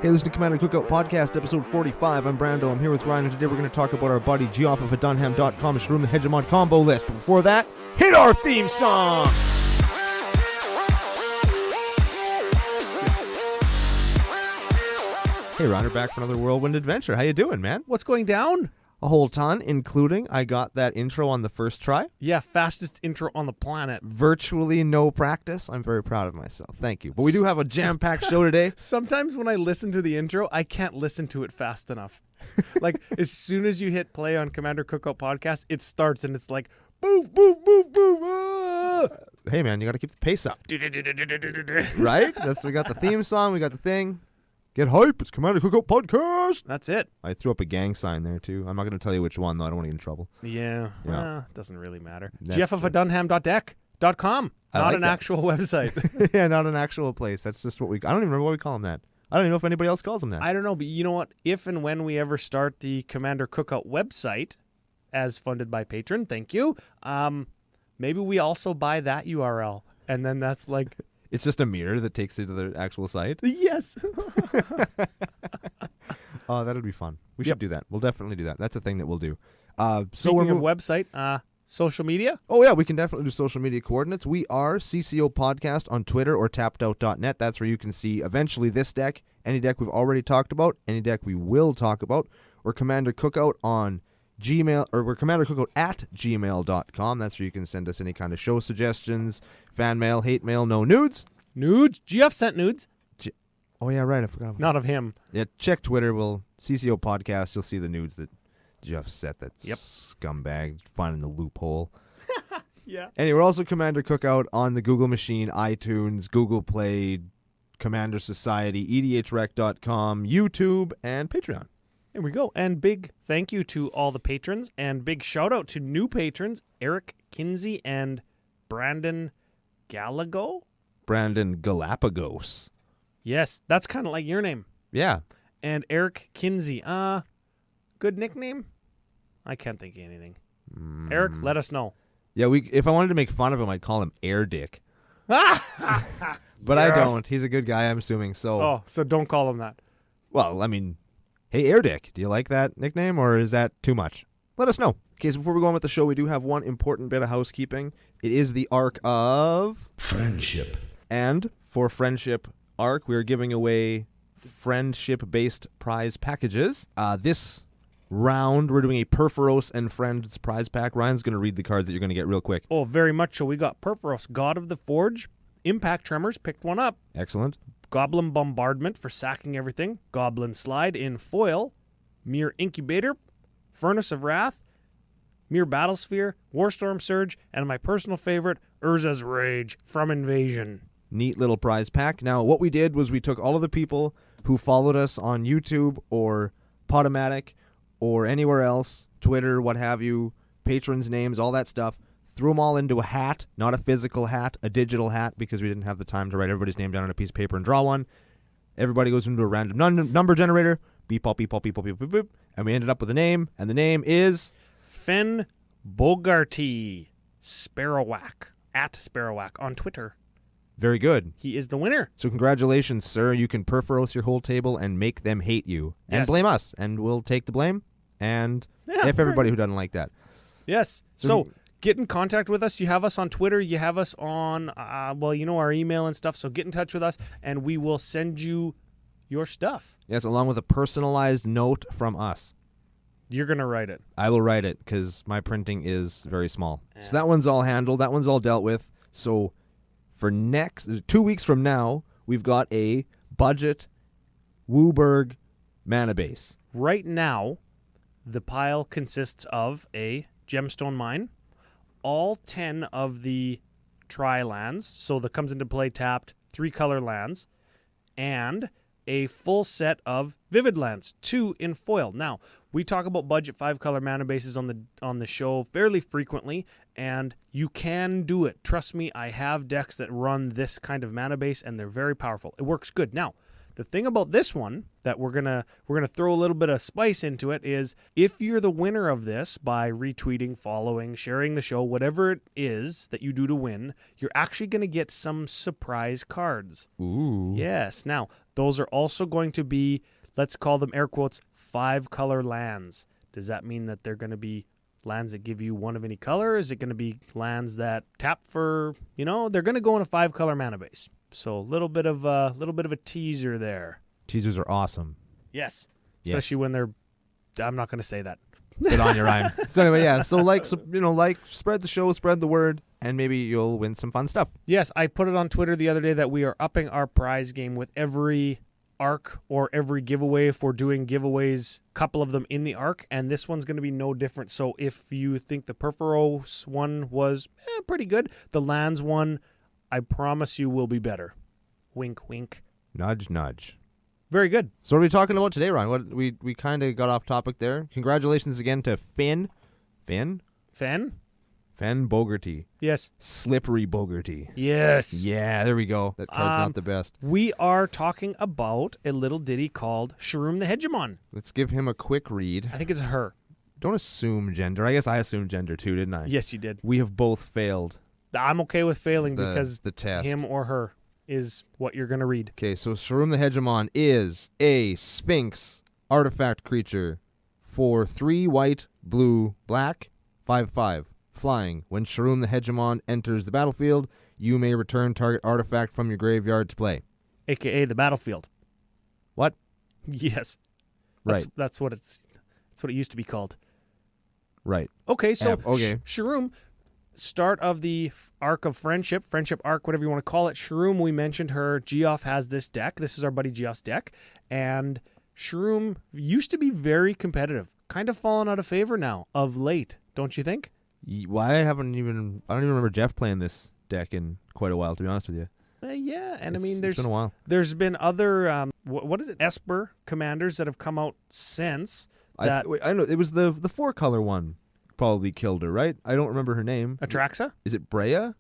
Hey, listen to Commander Cookout Podcast, episode 45. I'm Brando. I'm here with Ryan, and today we're going to talk about our buddy Geoff of Dunham.com, Shroom the Hegemon combo list. But before that, hit our theme song! Hey, Ryan, we're back for another whirlwind adventure. How you doing, man? What's going down? A whole ton, including I got that intro on the first try. Yeah, fastest intro on the planet. Virtually no practice. I'm very proud of myself. Thank you. But we do have a jam-packed show today. Sometimes when I listen to the intro, I can't listen to it fast enough. Like, as soon as you hit play on Commander Cookout Podcast, it starts and it's like, boof, boof, boof, boof. Ah! Hey, man, you got to keep the pace up. Right? We got the theme song. We got the thing. Get hype. It's Commander Cookout Podcast. That's it. I threw up a gang sign there, too. I'm not going to tell you which one, though. I don't want to get in trouble. Yeah. Well, doesn't really matter. That's Geoff of Dunham.com. Not an actual website. Yeah, not an actual place. That's just what I don't even remember why we call them that. I don't even know if anybody else calls them that. I don't know, but you know what? If and when we ever start the Commander Cookout website, as funded by Patron, thank you, maybe we also buy that URL. And then that's like... It's just a mirror that takes you to the actual site? Yes. Oh, that would be fun. We should do that. We'll definitely do that. That's a thing that we'll do. Speaking of website, social media? Oh, yeah, we can definitely do social media coordinates. We are CCO Podcast on Twitter or tappedout.net. That's where you can see eventually this deck, any deck we've already talked about, any deck we will talk about, or Commander Cookout on Gmail, or we're Commander Cookout at gmail.com. That's where you can send us any kind of show suggestions, fan mail, hate mail, no nudes. Nudes? Geoff sent nudes. Oh, yeah, right. I forgot. Not of him. Yeah, check Twitter. CCO Podcast. You'll see the nudes that Geoff set. That scumbag finding the loophole. Yeah. Anyway, we're also Commander Cookout on the Google Machine, iTunes, Google Play, Commander Society, edhrec.com, YouTube, and Patreon. There we go. And big thank you to all the patrons, and big shout out to new patrons, Eric Kinsey and Brandon Galago. Brandon Galapagos. Yes, that's kind of like your name. Yeah. And Eric Kinsey. Good nickname? I can't think of anything. Eric, let us know. Yeah, if I wanted to make fun of him, I'd call him Air Dick. But yes. I don't. He's a good guy, I'm assuming. So don't call him that. Well, I mean, hey, Air Dick, do you like that nickname, or is that too much? Let us know. Okay, so before we go on with the show, we do have one important bit of housekeeping. It is the arc of... Friendship. And for Friendship arc, we are giving away friendship-based prize packages. This round, we're doing a Perforos and Friends prize pack. Ryan's going to read the cards that you're going to get real quick. Oh, very much so. We got Perforos, God of the Forge, Impact Tremors, picked one up. Excellent. Goblin Bombardment for sacking everything. Goblin Slide in foil. Mere Incubator. Furnace of Wrath. Mere Battlesphere. Warstorm Surge. And my personal favorite, Urza's Rage from Invasion. Neat little prize pack. Now, what we did was we took all of the people who followed us on YouTube or Podomatic or anywhere else, Twitter, what have you, patrons' names, all that stuff, threw them all into a hat, not a physical hat, a digital hat, because we didn't have the time to write everybody's name down on a piece of paper and draw one. Everybody goes into a random number generator, beep, beep, beep, beep, beep, beep, beep, beep, and we ended up with a name, and the name is... Fen Bogarty Sparrowhack, at Sparrowhack on Twitter. Very good. He is the winner. So congratulations, sir. You can Perforos your whole table and make them hate you. And blame us, and we'll take the blame, and everybody who doesn't like that. Yes. So get in contact with us. You have us on Twitter. You have us on, our email and stuff. So get in touch with us, and we will send you your stuff. Yes, along with a personalized note from us. You're going to write it. I will write it, because my printing is very small. Yeah. So that one's all handled. That one's all dealt with. So for 2 weeks from now, we've got a budget Wooburg mana base. Right now, the pile consists of a gemstone mine, all 10 of the tri-lands, so that comes into play tapped 3-color lands, and a full set of vivid lands, 2 in foil. Now, we talk about budget 5-color mana bases on the show fairly frequently, and you can do it. Trust me, I have decks that run this kind of mana base, and they're very powerful. It works good. Now, the thing about this one that we're gonna throw a little bit of spice into it is, if you're the winner of this by retweeting, following, sharing the show, whatever it is that you do to win, you're actually gonna get some surprise cards. Ooh. Yes. Now, Those are also going to be, let's call them air quotes, 5-color lands. Does that mean that they're going to be lands that give you one of any color? Is it going to be lands that tap for, they're going to go in a 5-color mana base. So a little bit of a teaser there. Teasers are awesome. Yes. Especially when they're, I'm not going to say that. Good on you, Ryan. So anyway, yeah. So spread the show, spread the word, and maybe you'll win some fun stuff. Yes, I put it on Twitter the other day that we are upping our prize game with every arc or every giveaway if we're doing giveaways, couple of them in the arc, and this one's going to be no different. So if you think the Perforos one was pretty good, the lands one, I promise you, will be better. Wink, wink. Nudge, nudge. Very good. So what are we talking about today, Ryan? What we kind of got off topic there. Congratulations again to Finn Bogarty. Yes. Slippery Bogarty. Yes. Yeah, there we go. That card's not the best. We are talking about a little ditty called Sharuum the Hegemon. Let's give him a quick read. I think it's her. Don't assume gender. I guess I assumed gender too, didn't I? Yes, you did. We have both failed. I'm okay with failing because the test. Him or her is what you're going to read. Okay, so Sharuum the Hegemon is a Spinks artifact creature for 3 white, blue, black, 5/5. Flying. When Sharuum the Hegemon enters the battlefield, you may return target artifact from your graveyard to play. AKA the battlefield. What? Yes. Right. That's what it used to be called. Right. Okay, so okay. Sharuum, start of the arc of friendship arc, whatever you want to call it. Sharuum, we mentioned her. Geoff has this deck. This is our buddy Geoff's deck. And Sharuum used to be very competitive. Kind of fallen out of favor now of late, don't you think? Well, I don't even remember Geoff playing this deck in quite a while, to be honest with you. Yeah, and it's been a while. There's been other, what is it, Esper commanders that have come out since. I know, it was the 4-color one probably killed her, right? I don't remember her name. Atraxa? Is it Brea?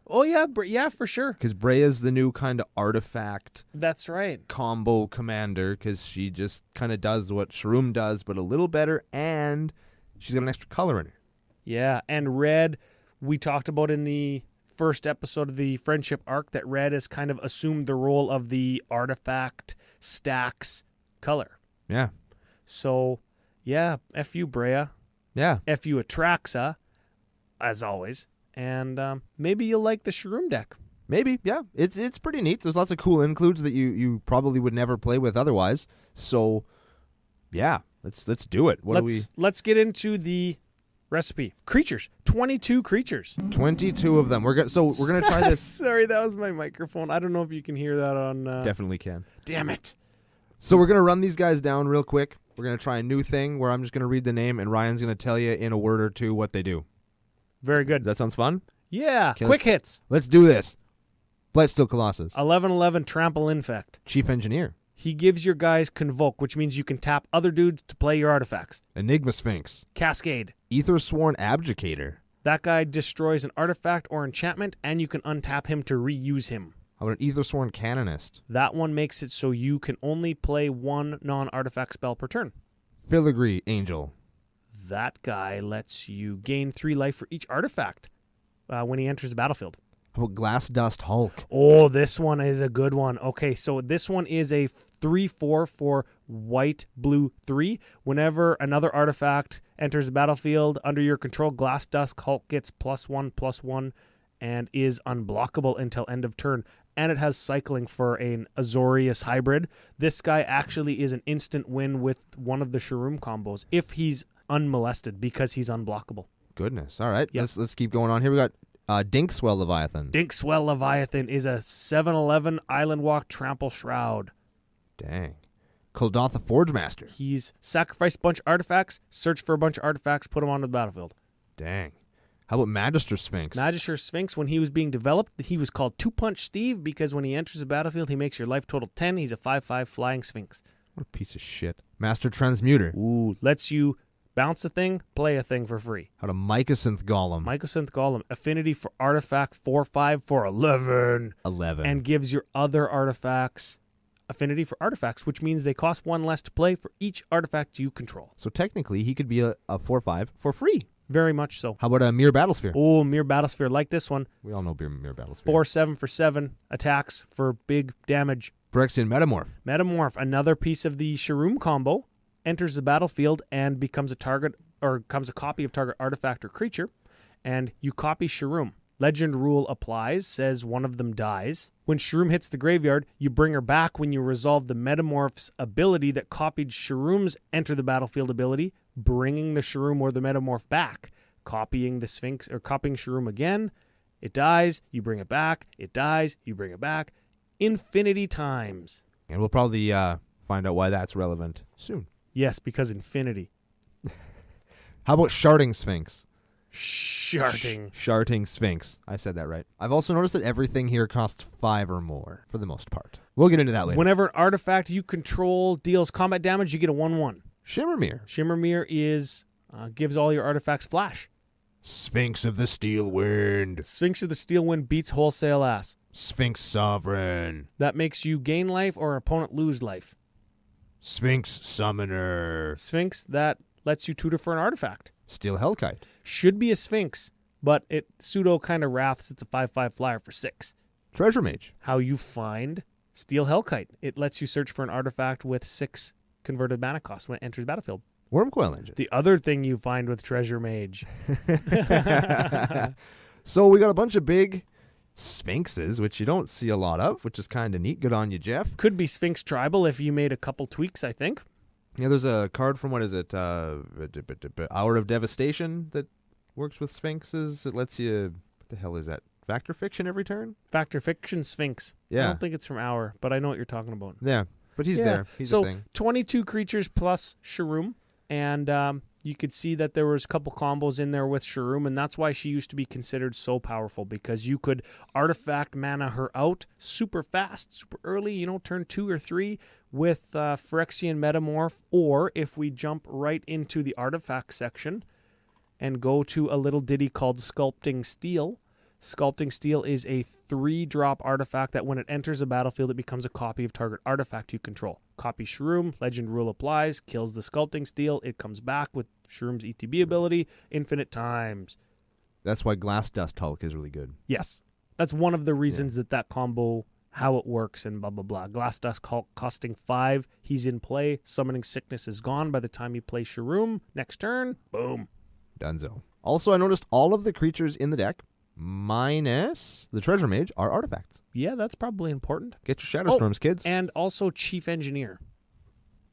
Oh, yeah, yeah, for sure. Because Brea's the new kind of artifact. That's right. Combo commander, because she just kind of does what Sharuum does, but a little better, and she's got an extra color in her. Yeah, and Red, we talked about in the first episode of the friendship arc that Red has kind of assumed the role of the artifact stacks color. Yeah. So, yeah, F you, Brea. Yeah. F you, Atraxa, as always. And maybe you'll like the Sharuum deck. Maybe, yeah. It's pretty neat. There's lots of cool includes that you probably would never play with otherwise. So, yeah, let's do it. Let's get into the recipe. Creatures. 22 creatures. 22 of them. We're gonna try this. Sorry, that was my microphone. I don't know if you can hear that on. Definitely can. Damn it. So we're gonna run these guys down real quick. We're gonna try a new thing where I'm just gonna read the name and Ryan's gonna tell you in a word or two what they do. Very good. That sounds fun? Yeah. Okay, Quick hits. Let's do this. Blightsteel Colossus. 11/11 Trample Infect. Chief Engineer. He gives your guys Convoke, which means you can tap other dudes to play your artifacts. Enigma Sphinx. Cascade. Aethersworn Adjudicator. That guy destroys an artifact or enchantment, and you can untap him to reuse him. How about an Aethersworn Canonist? That one makes it so you can only play one non-artifact spell per turn. Filigree Angel. That guy lets you gain 3 life for each artifact when he enters the battlefield. How about Glass Dust Hulk? Oh, this one is a good one. Okay, so this one is a 3/4 for white, blue 3. Whenever another artifact enters the battlefield under your control, Glass Dust Hulk gets +1/+1 and is unblockable until end of turn. And it has cycling for an Azorius hybrid. This guy actually is an instant win with one of the Sharuum combos if he's unmolested because he's unblockable. Goodness. All right. Yep. Let's keep going on here. We got Dink, Swell, Leviathan. Dink, Swell, Leviathan is a 7/11 Island Walk Trample Shroud. Dang. Kuldoth, the Forge Master. He's sacrificed a bunch of artifacts, search for a bunch of artifacts, put them onto the battlefield. Dang. How about Magister Sphinx? Magister Sphinx, when he was being developed, he was called 2-Punch Steve because when he enters the battlefield, he makes your life total 10. He's a 5/5 flying Sphinx. What a piece of shit. Master Transmuter. Ooh, lets you bounce a thing, play a thing for free. How about Mycosynth Golem? Mycosynth Golem, affinity for artifact 4/5 for 11. 11. And gives your other artifacts affinity for artifacts, which means they cost 1 less to play for each artifact you control. So technically, he could be a 4/5 for free. Very much so. How about a Mere Battlesphere? Oh, Mere Battlesphere, like this one. We all know Mere Battlesphere. 4/7 for 7 attacks for big damage Phyrexian Metamorph. Metamorph, another piece of the Sharuum combo, enters the battlefield and becomes a target or becomes a copy of target artifact or creature, and you copy Sharuum. Legend rule applies, says one of them dies. When Sharuum hits the graveyard, you bring her back when you resolve the Metamorph's ability that copied Sharoom's enter the battlefield ability, bringing the Sharuum or the Metamorph back. Copying the Sphinx or copying Sharuum again, it dies, you bring it back, it dies, you bring it back, infinity times. And we'll probably find out why that's relevant soon. Yes, because infinity. How about Sharding Sphinx? Sharting Sphinx. I said that right. I've also noticed that everything here costs 5 or more, for the most part. We'll get into that later. Whenever an artifact you control deals combat damage, you get a 1/1. Shimmermere. Shimmermere is gives all your artifacts flash. Sphinx of the Steel Wind. Sphinx of the Steel Wind beats wholesale ass. Sphinx Sovereign. That makes you gain life or opponent lose life. Sphinx Summoner. Sphinx, that lets you tutor for an artifact. Steel Hellkite. Should be a Sphinx, but it pseudo kind of wraths. It's a 5/5 flyer for 6. Treasure Mage. How you find Steel Hellkite. It lets you search for an artifact with 6 converted mana cost when it enters battlefield. Wormcoil Engine. The other thing you find with Treasure Mage. So we got a bunch of big Sphinxes, which you don't see a lot of, which is kind of neat. Good on you, Geoff. Could be Sphinx Tribal if you made a couple tweaks, I think. Yeah, there's a card from, what is it, Hour of Devastation that works with Sphinxes. It lets you, what the hell is that, Factor Fiction every turn? Factor Fiction Sphinx. Yeah. I don't think it's from Hour, but I know what you're talking about. Yeah, but he's there. He's a thing. 22 creatures plus Sharuum, and you could see that there was a couple combos in there with Sharuum, and that's why she used to be considered so powerful, because you could artifact mana her out super fast, super early, turn 2 or 3 with Phyrexian Metamorph, or if we jump right into the artifact section and go to a little ditty called Sculpting Steel. Sculpting Steel is a 3-drop artifact that when it enters a battlefield, it becomes a copy of target artifact you control. Copy Sharuum, Legend Rule applies, kills the Sculpting Steel, it comes back with Sharoom's ETB ability, infinite times. That's why Glass Dust Hulk is really good. Yes. That's one of the reasons that combo, how it works and blah, blah, blah. Glass Dust Hulk costing 5, he's in play, Summoning Sickness is gone by the time you play Sharuum. Next turn, boom. Dunzo. Also, I noticed all of the creatures in the deck, minus the Treasure Mage, are artifacts. Yeah, that's probably important. Get your Shadow Storms, kids. And also Chief Engineer.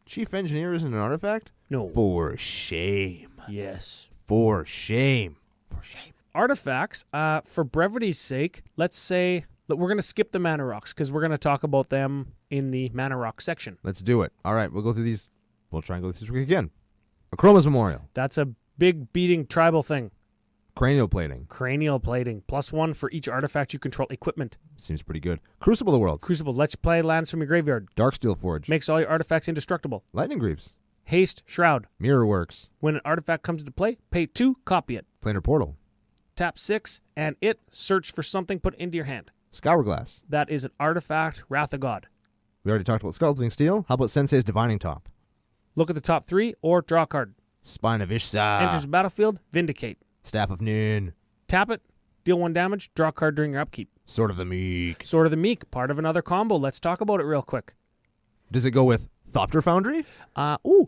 Chief Engineer isn't an artifact? No. For shame. Yes. For shame. For shame. Artifacts, for brevity's sake, let's say that we're going to skip the Mana Rocks because we're going to talk about them in the Mana Rock section. Let's do it. All right, we'll go through these. We'll try and go through this again. Chroma's Memorial. That's a big beating tribal thing. Cranial Plating. Cranial Plating. +1 for each artifact you control. Equipment. Seems pretty good. Crucible of the World. Crucible lets you play lands from your graveyard. Darksteel Forge. Makes all your artifacts indestructible. Lightning Greaves. Haste Shroud. Mirror Works. When an artifact comes into play, pay 2, copy it. Planar Portal. Tap 6, and search for something, put into your hand. Scourglass. That is an artifact, Wrath of God. We already talked about Sculpting Steel. How about Sensei's Divining Top? Look at the top 3 or draw a card. Spine of Ishsa. Enters the battlefield, Vindicate. Staff of Noon. Tap it, deal 1 damage, draw a card during your upkeep. Sword of the Meek. Sword of the Meek, part of another combo. Let's talk about it real quick. Does it go with Thopter Foundry?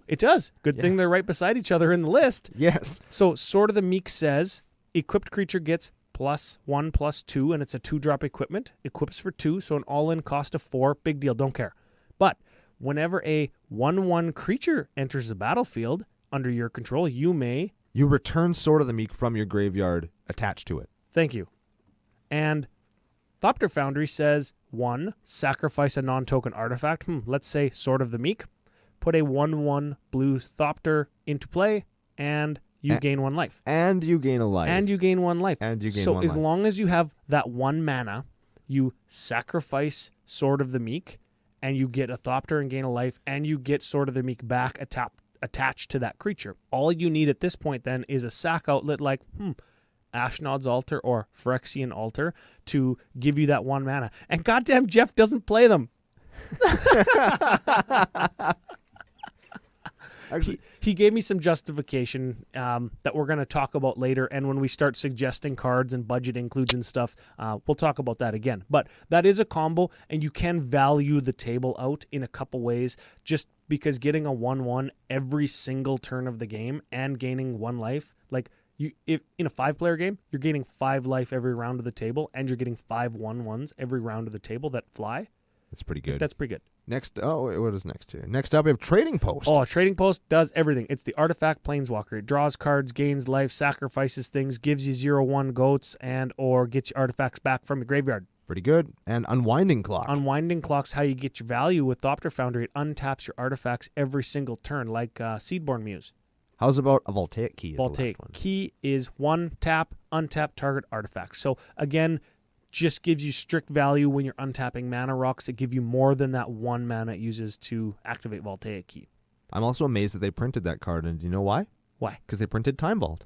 It does. Good thing they're right beside each other in the list. Yes. So Sword of the Meek says, equipped creature gets +1/+2, and it's a 2-drop equipment. Equips for 2, so an all-in cost of 4. Big deal, don't care. But whenever a 1/1 creature enters the battlefield under your control, you return Sword of the Meek from your graveyard attached to it. Thank you. And Thopter Foundry says, 1, sacrifice a non-token artifact. Let's say Sword of the Meek. Put a 1/1 blue Thopter into play, and you gain 1 life. And you gain a life. And you gain 1 life. And you gain so 1 as life. long as you have that 1 mana, you sacrifice Sword of the Meek, and you get a Thopter and gain a life, and you get Sword of the Meek back attached to that creature. All you need at this point then is a sack outlet like Ashnod's Altar or Phyrexian Altar to give you that 1 mana. And goddamn Geoff doesn't play them. Actually, he gave me some justification that we're going to talk about later. And when we start suggesting cards and budget includes and stuff, we'll talk about that again. But that is a combo, and you can value the table out in a couple ways, just because getting a 1/1 every single turn of the game and gaining 1 life, like if in a 5-player game, you're gaining 5 life every round of the table, and you're getting 5 1/1s every round of the table that fly. That's pretty good. That's pretty good. Next, what is next here? Next up, we have Trading Post. Oh, Trading Post does everything. It's the artifact planeswalker. It draws cards, gains life, sacrifices things, gives you 0/1 goats, and or gets your artifacts back from your graveyard. Pretty good. And Unwinding Clock. Unwinding Clock's how you get your value with Thopter Foundry. It untaps your artifacts every single turn, like Seedborn Muse. How's about a Voltaic Key? Voltaic Key is 1 tap, untap target artifact. So again, just gives you strict value when you're untapping mana rocks that give you more than that 1 mana it uses to activate Voltaic Key. I'm also amazed that they printed that card, and do you know why? Why? Because they printed Time Vault.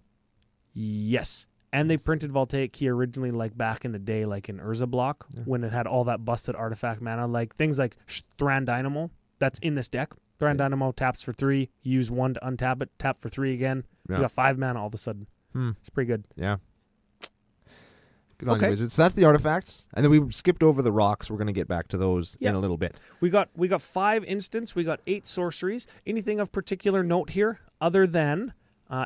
Yes. And they printed Voltaic Key originally, like back in the day, like in Urza block, when it had all that busted artifact mana, like things like Thran Dynamo. That's in this deck. Thran Dynamo taps for 3. You use 1 to untap it. Tap for 3 again. You got 5 mana all of a sudden. It's pretty good. Yeah. Good on you, Wizards. So that's the artifacts, and then we skipped over the rocks. We're going to get back to those in a little bit. We got 5 instants. We got 8 sorceries. Anything of particular note here, other than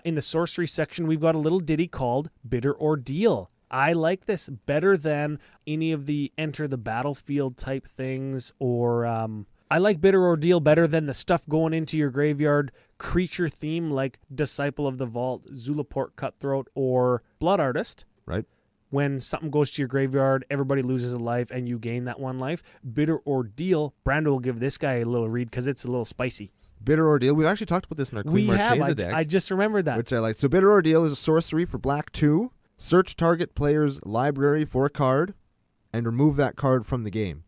in the sorcery section, we've got a little ditty called Bitter Ordeal. I like this better than any of the enter the battlefield type things, or I like Bitter Ordeal better than the stuff going into your graveyard creature theme like Disciple of the Vault, Zulaport Cutthroat, or Blood Artist. Right. When something goes to your graveyard, everybody loses a life, and you gain that 1 life. Bitter Ordeal, Brando will give this guy a little read because it's a little spicy. Bitter Ordeal. We actually talked about this in our Queen Marchesa deck. I just remembered that. Which I like. So Bitter Ordeal is a sorcery for black 2. Search target player's library for a card and remove that card from the game.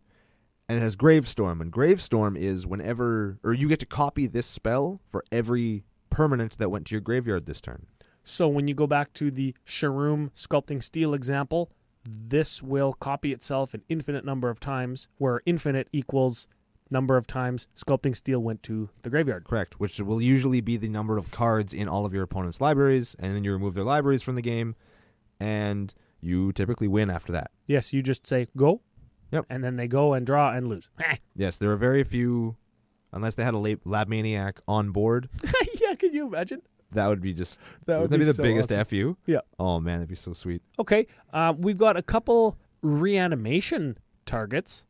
And it has Gravestorm. And Gravestorm is whenever, or you get to copy this spell for every permanent that went to your graveyard this turn. So when you go back to the Sharuum Sculpting Steel example, this will copy itself an infinite number of times, where infinite equals number of times Sculpting Steel went to the graveyard. Correct, which will usually be the number of cards in all of your opponent's libraries, and then you remove their libraries from the game, and you typically win after that. Yes, you just say, go, Yep. and then they go and draw and lose. Yes, there are very few, unless they had a Lab Maniac on board. Yeah, can you imagine? That would be just, That would that'd be the so biggest awesome. FU. Yeah. Oh, man, that'd be so sweet. Okay, we've got a couple reanimation targets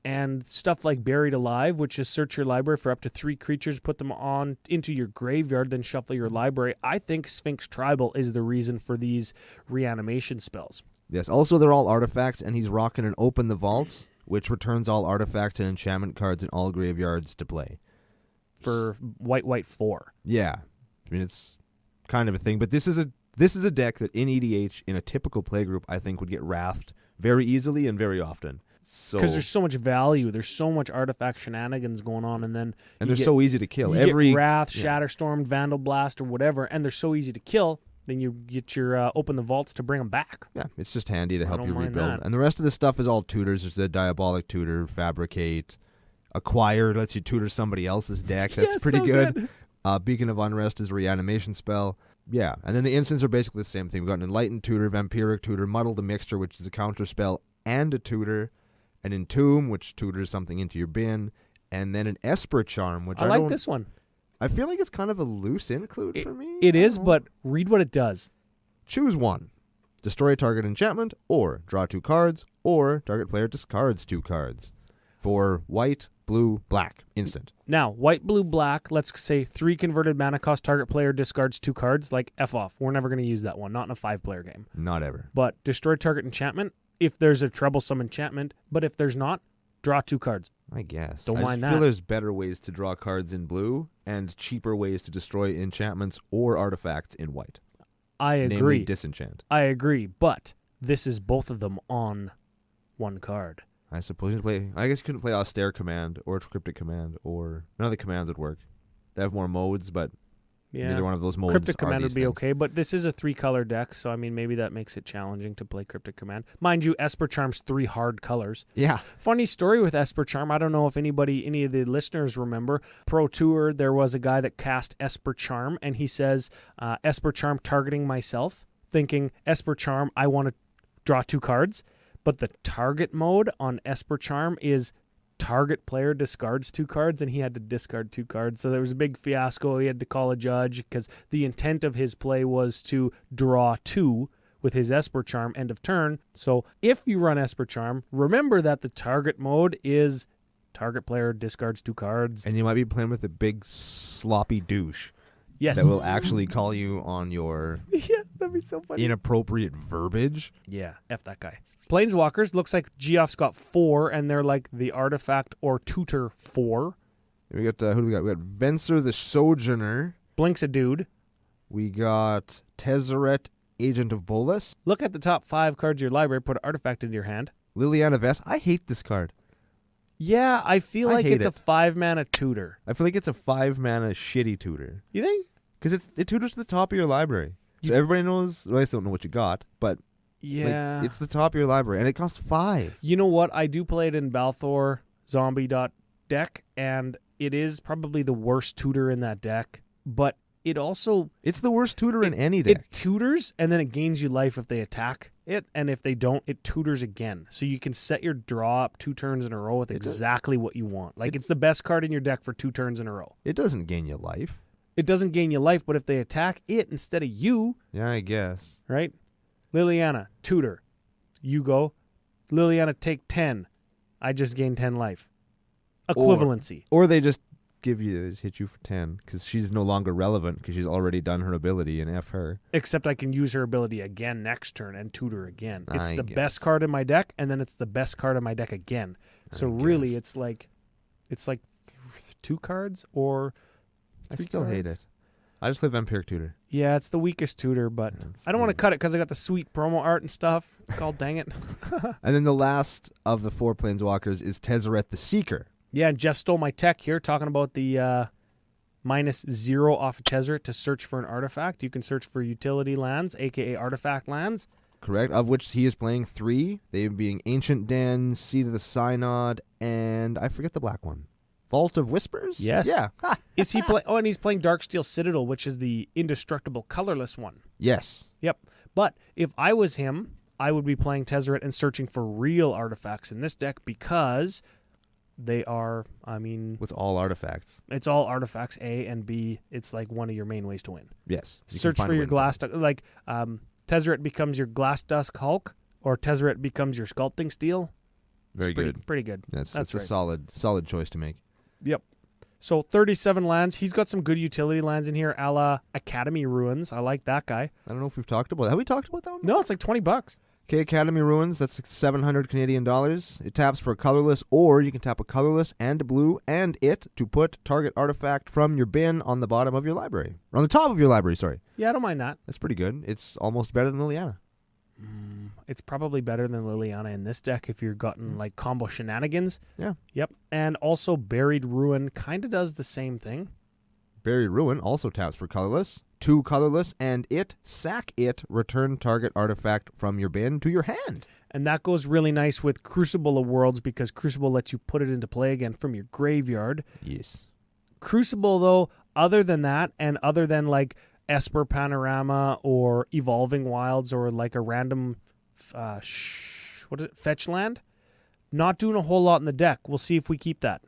and stuff like Buried Alive, which is search your library for up to 3 creatures, put them on into your graveyard, then shuffle your library. I think Spinks Tribal is the reason for these reanimation spells. Yes, also they're all artifacts, and he's rocking an Open the Vaults, which returns all artifacts and enchantment cards in all graveyards to play. For white 4. Yeah. I mean, it's kind of a thing, but this is a deck that in EDH, in a typical playgroup, I think would get wrathed very easily and very often. Because there's so much value, there's so much artifact shenanigans going on, and they're so easy to kill. You get Wrath, Shatterstorm, Vandal Blast, or whatever, and they're so easy to kill. Then you get your Open the Vaults to bring them back. Yeah, it's just handy to help you rebuild. That. And the rest of the stuff is all tutors. There's the Diabolic Tutor, Fabricate, Acquire lets you tutor somebody else's deck. That's pretty good. Beacon of Unrest is a reanimation spell. Yeah, and then the instants are basically the same thing. We've got an Enlightened Tutor, Vampiric Tutor, Muddle the Mixture, which is a counter spell and a tutor, an Entomb, which tutors something into your bin, and then an Esper Charm, which I like this one. I feel like it's kind of a loose include for me. It is, but read what it does. Choose one. Destroy a target enchantment, or draw 2 cards, or target player discards 2 cards. For white, blue, black, instant. Now, white, blue, black, let's say 3 converted mana cost, target player discards 2 cards, like F off. We're never going to use that one, not in a 5-player game. Not ever. But destroy target enchantment, if there's a troublesome enchantment, but if there's not, draw 2 cards. I guess. Don't mind I feel that. there's better ways to draw cards in blue and cheaper ways to destroy enchantments or artifacts in white. I agree. Namely, disenchant. I agree, but this is both of them on 1 card. I suppose I guess you couldn't play Austere Command or Cryptic Command, or none of the commands would work. They have more modes, but Yeah. Neither one of those modes Cryptic are Command these would be things. okay, but this is a 3-color deck, so I mean maybe that makes it challenging to play Cryptic Command. Mind you, Esper Charm's 3 hard colors. Yeah. Funny story with Esper Charm. I don't know if any of the listeners remember. Pro Tour, there was a guy that cast Esper Charm, and he says, Esper Charm targeting myself, thinking, Esper Charm, I want to draw 2 cards. But the target mode on Esper Charm is target player discards 2 cards, and he had to discard 2 cards. So there was a big fiasco. He had to call a judge because the intent of his play was to draw 2 with his Esper Charm end of turn. So if you run Esper Charm, remember that the target mode is target player discards 2 cards. And you might be playing with a big sloppy douche. Yes. That will actually call you on your Yeah, that'd be so funny. inappropriate verbiage. Yeah, F that guy. Planeswalkers, looks like Geoff's got 4, and they're like the artifact or tutor 4. We got who do we got? We got Venser the Sojourner. Blink's a dude. We got Tezzeret, Agent of Bolas. Look at the top 5 cards of your library, put an artifact into your hand. Liliana Vess. I hate this card. Yeah, I feel I like hate it's a it. 5-mana tutor. I feel like it's a 5-mana shitty tutor. You think? Because it tutors to the top of your library. So everybody knows, well, I just don't know what you got, but Yeah. like, it's the top of your library, and it costs 5. You know what? I do play it in Balthor Zombie deck, and it is probably the worst tutor in that deck, but it also It's the worst tutor in any deck. it tutors, and then it gains you life if they attack it, and if they don't, it tutors again. So you can set your draw up 2 turns in a row with exactly what you want. Like, it's the best card in your deck for 2 turns in a row. It doesn't gain you life. It doesn't gain you life, but if they attack it instead of you, Yeah, I guess. right? Liliana, tutor. You go. Liliana, take 10. I just gain 10 life. Equivalency. Or they just hit you for 10, because she's no longer relevant, because she's already done her ability, and F her. Except I can use her ability again next turn and tutor again. It's I the guess. best card in my deck, and then it's the best card in my deck again. So really, guess. it's like 2 cards or I 3 still hate cards. it. I just play Vampiric Tutor. Yeah, it's the weakest tutor, but I don't want to cut it because I got the sweet promo art and stuff. God dang it. And then the last of the 4 Planeswalkers is Tezzeret the Seeker. Yeah, and Geoff stole my tech here, talking about the -0 off of Tezzeret to search for an artifact. You can search for utility lands, a.k.a. artifact lands. Correct, of which he is playing 3, they being Ancient Den, Seed of the Synod, and I forget the black one. Vault of Whispers? Yes. Yeah. Ha. Is he play? Oh, and he's playing Darksteel Citadel, which is the indestructible colorless one. Yes. Yep. But if I was him, I would be playing Tezzeret and searching for real artifacts in this deck because they are, I mean, With all artifacts. it's all artifacts, A and B. It's like one of your main ways to win. Yes. You can Search find for a your win glass, for it. like Tezzeret becomes your Glass Dusk Hulk, or Tezzeret becomes your Sculpting Steel. Very It's pretty, good. Pretty good. That's right. a solid choice to make. Yep. So 37 lands. He's got some good utility lands in here, a la Academy Ruins. I like that guy. I don't know if we've talked about that. Have we talked about that one? No, it's like $20. Okay, Academy Ruins, that's 700 Canadian dollars. It taps for a colorless, or you can tap a colorless and a blue and it to put target artifact from your bin on the bottom of your library. Or on the top of your library, sorry. Yeah, I don't mind that. That's pretty good. It's almost better than Liliana. It's probably better than Liliana in this deck if you're gotten like combo shenanigans. Yeah. Yep. And also Buried Ruin kind of does the same thing. Buried Ruin also taps for colorless. 2 colorless and it, sack it, return target artifact from your bin to your hand. And that goes really nice with Crucible of Worlds because Crucible lets you put it into play again from your graveyard. Yes. Crucible, though, other than that, and other than like Esper Panorama or Evolving Wilds or like a random fetch land, not doing a whole lot in the deck. We'll see if we keep that.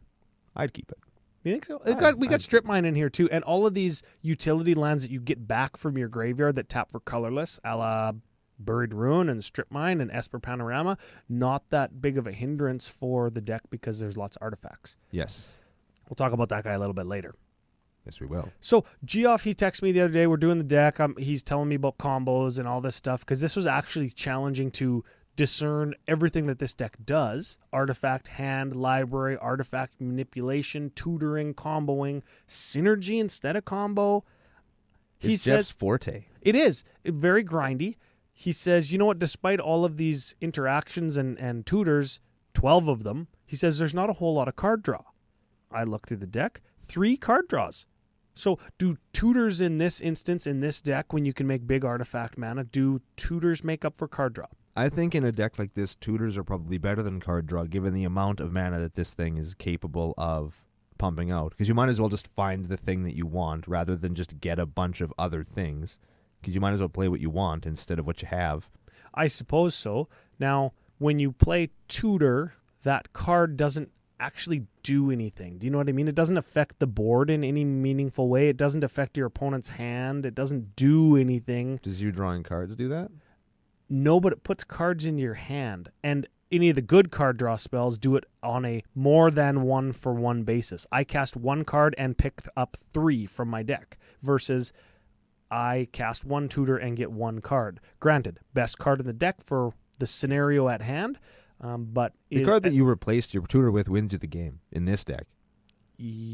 I'd keep it. You think so? We got I'd- Strip Mine in here too, and all of these utility lands that you get back from your graveyard that tap for colorless, a la Buried Ruin and Strip Mine and Esper Panorama, not that big of a hindrance for the deck because there's lots of artifacts. Yes. We'll talk about that guy a little bit later. Yes, we will. So Geoff, he texted me the other day. We're doing the deck. He's telling me about combos and all this stuff because this was actually challenging to discern everything that this deck does: artifact, hand, library, artifact manipulation, tutoring, comboing, synergy instead of combo. He It's says Jeff's forte. it is very grindy. He says, you know what, despite all of these interactions and tutors, 12 of them, he says there's not a whole lot of card draw. I look through the deck, 3 card draws. So do tutors in this instance, in this deck, when you can make big artifact mana, do tutors make up for card draw? I think in a deck like this, tutors are probably better than card draw, given the amount of mana that this thing is capable of pumping out. Because you might as well just find the thing that you want, rather than just get a bunch of other things. Because you might as well play what you want instead of what you have. I suppose so. Now, when you play tutor, that card doesn't actually do anything. Do you know what I mean? It doesn't affect the board in any meaningful way. It doesn't affect your opponent's hand. It doesn't do anything. Does you drawing cards do that? No, but it puts cards in your hand. And any of the good card draw spells do it on a more than 1-for-1 basis. I cast 1 card and pick up 3 from my deck versus I cast 1 tutor and get 1 card. Granted, best card in the deck for the scenario at hand, but the card that you replaced your tutor with wins you the game in this deck.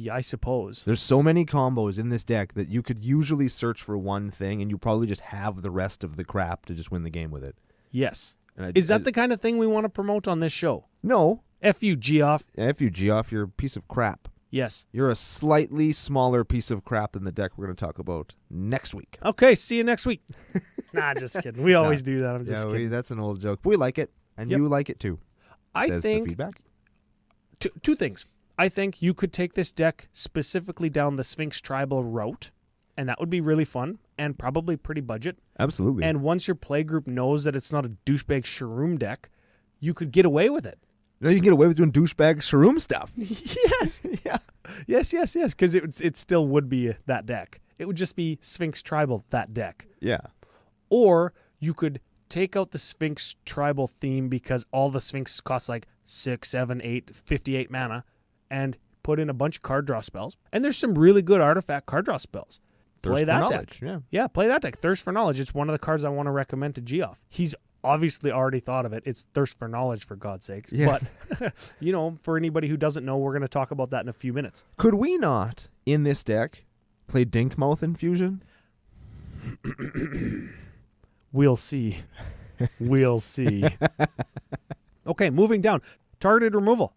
I suppose. There's so many combos in this deck that you could usually search for one thing, and you probably just have the rest of the crap to just win the game with it. Yes. Is that the kind of thing we want to promote on this show? No. F you, Geoff. F you, Geoff. You're a piece of crap. Yes. You're a slightly smaller piece of crap than the deck we're going to talk about next week. Okay, see you next week. Nah, just kidding. We always do that. I'm just kidding. That's an old joke. We like it, and you like it too. I says think the feedback. Two things. I think you could take this deck specifically down the Spinks tribal route, and that would be really fun and probably pretty budget. Absolutely. And once your playgroup knows that it's not a douchebag Sharuum deck, you could get away with it. No, you can get away with doing douchebag Sharuum stuff. Yes. Yeah. Yes. Because it still would be that deck. It would just be Spinks tribal, that deck. Yeah. Or you could take out the Spinks tribal theme because all the Spinks cost like 6, 7, 8, 58 mana, and put in a bunch of card draw spells. And there's some really good artifact card draw spells. Play that deck. Yeah, play that deck. Thirst for Knowledge. It's one of the cards I want to recommend to Geoff. He's obviously already thought of it. It's Thirst for Knowledge, for God's sakes. Yes. But, for anybody who doesn't know, we're going to talk about that in a few minutes. Could we not, in this deck, play Dink Mouth Infusion? We'll see. We'll see. Okay, moving down. Targeted removal.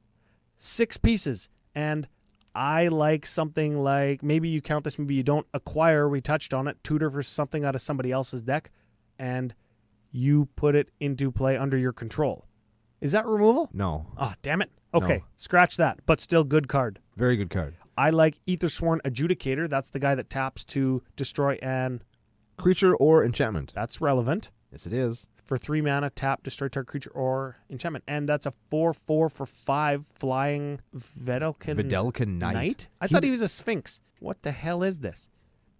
6 pieces. And I like something like, maybe you count this, maybe you don't. Acquire, we touched on it. Tutor for something out of somebody else's deck. And you put it into play under your control. Is that removal? No. Ah, damn it. Okay, No. Scratch that. But still good card. Very good card. I like Aethersworn Adjudicator. That's the guy that taps to destroy an creature or enchantment. That's relevant. Yes, it is. For 3 mana, tap, destroy target creature or enchantment. And that's a 4/4 for 5 flying Vedelkin Knight? I thought he was a Sphinx. What the hell is this?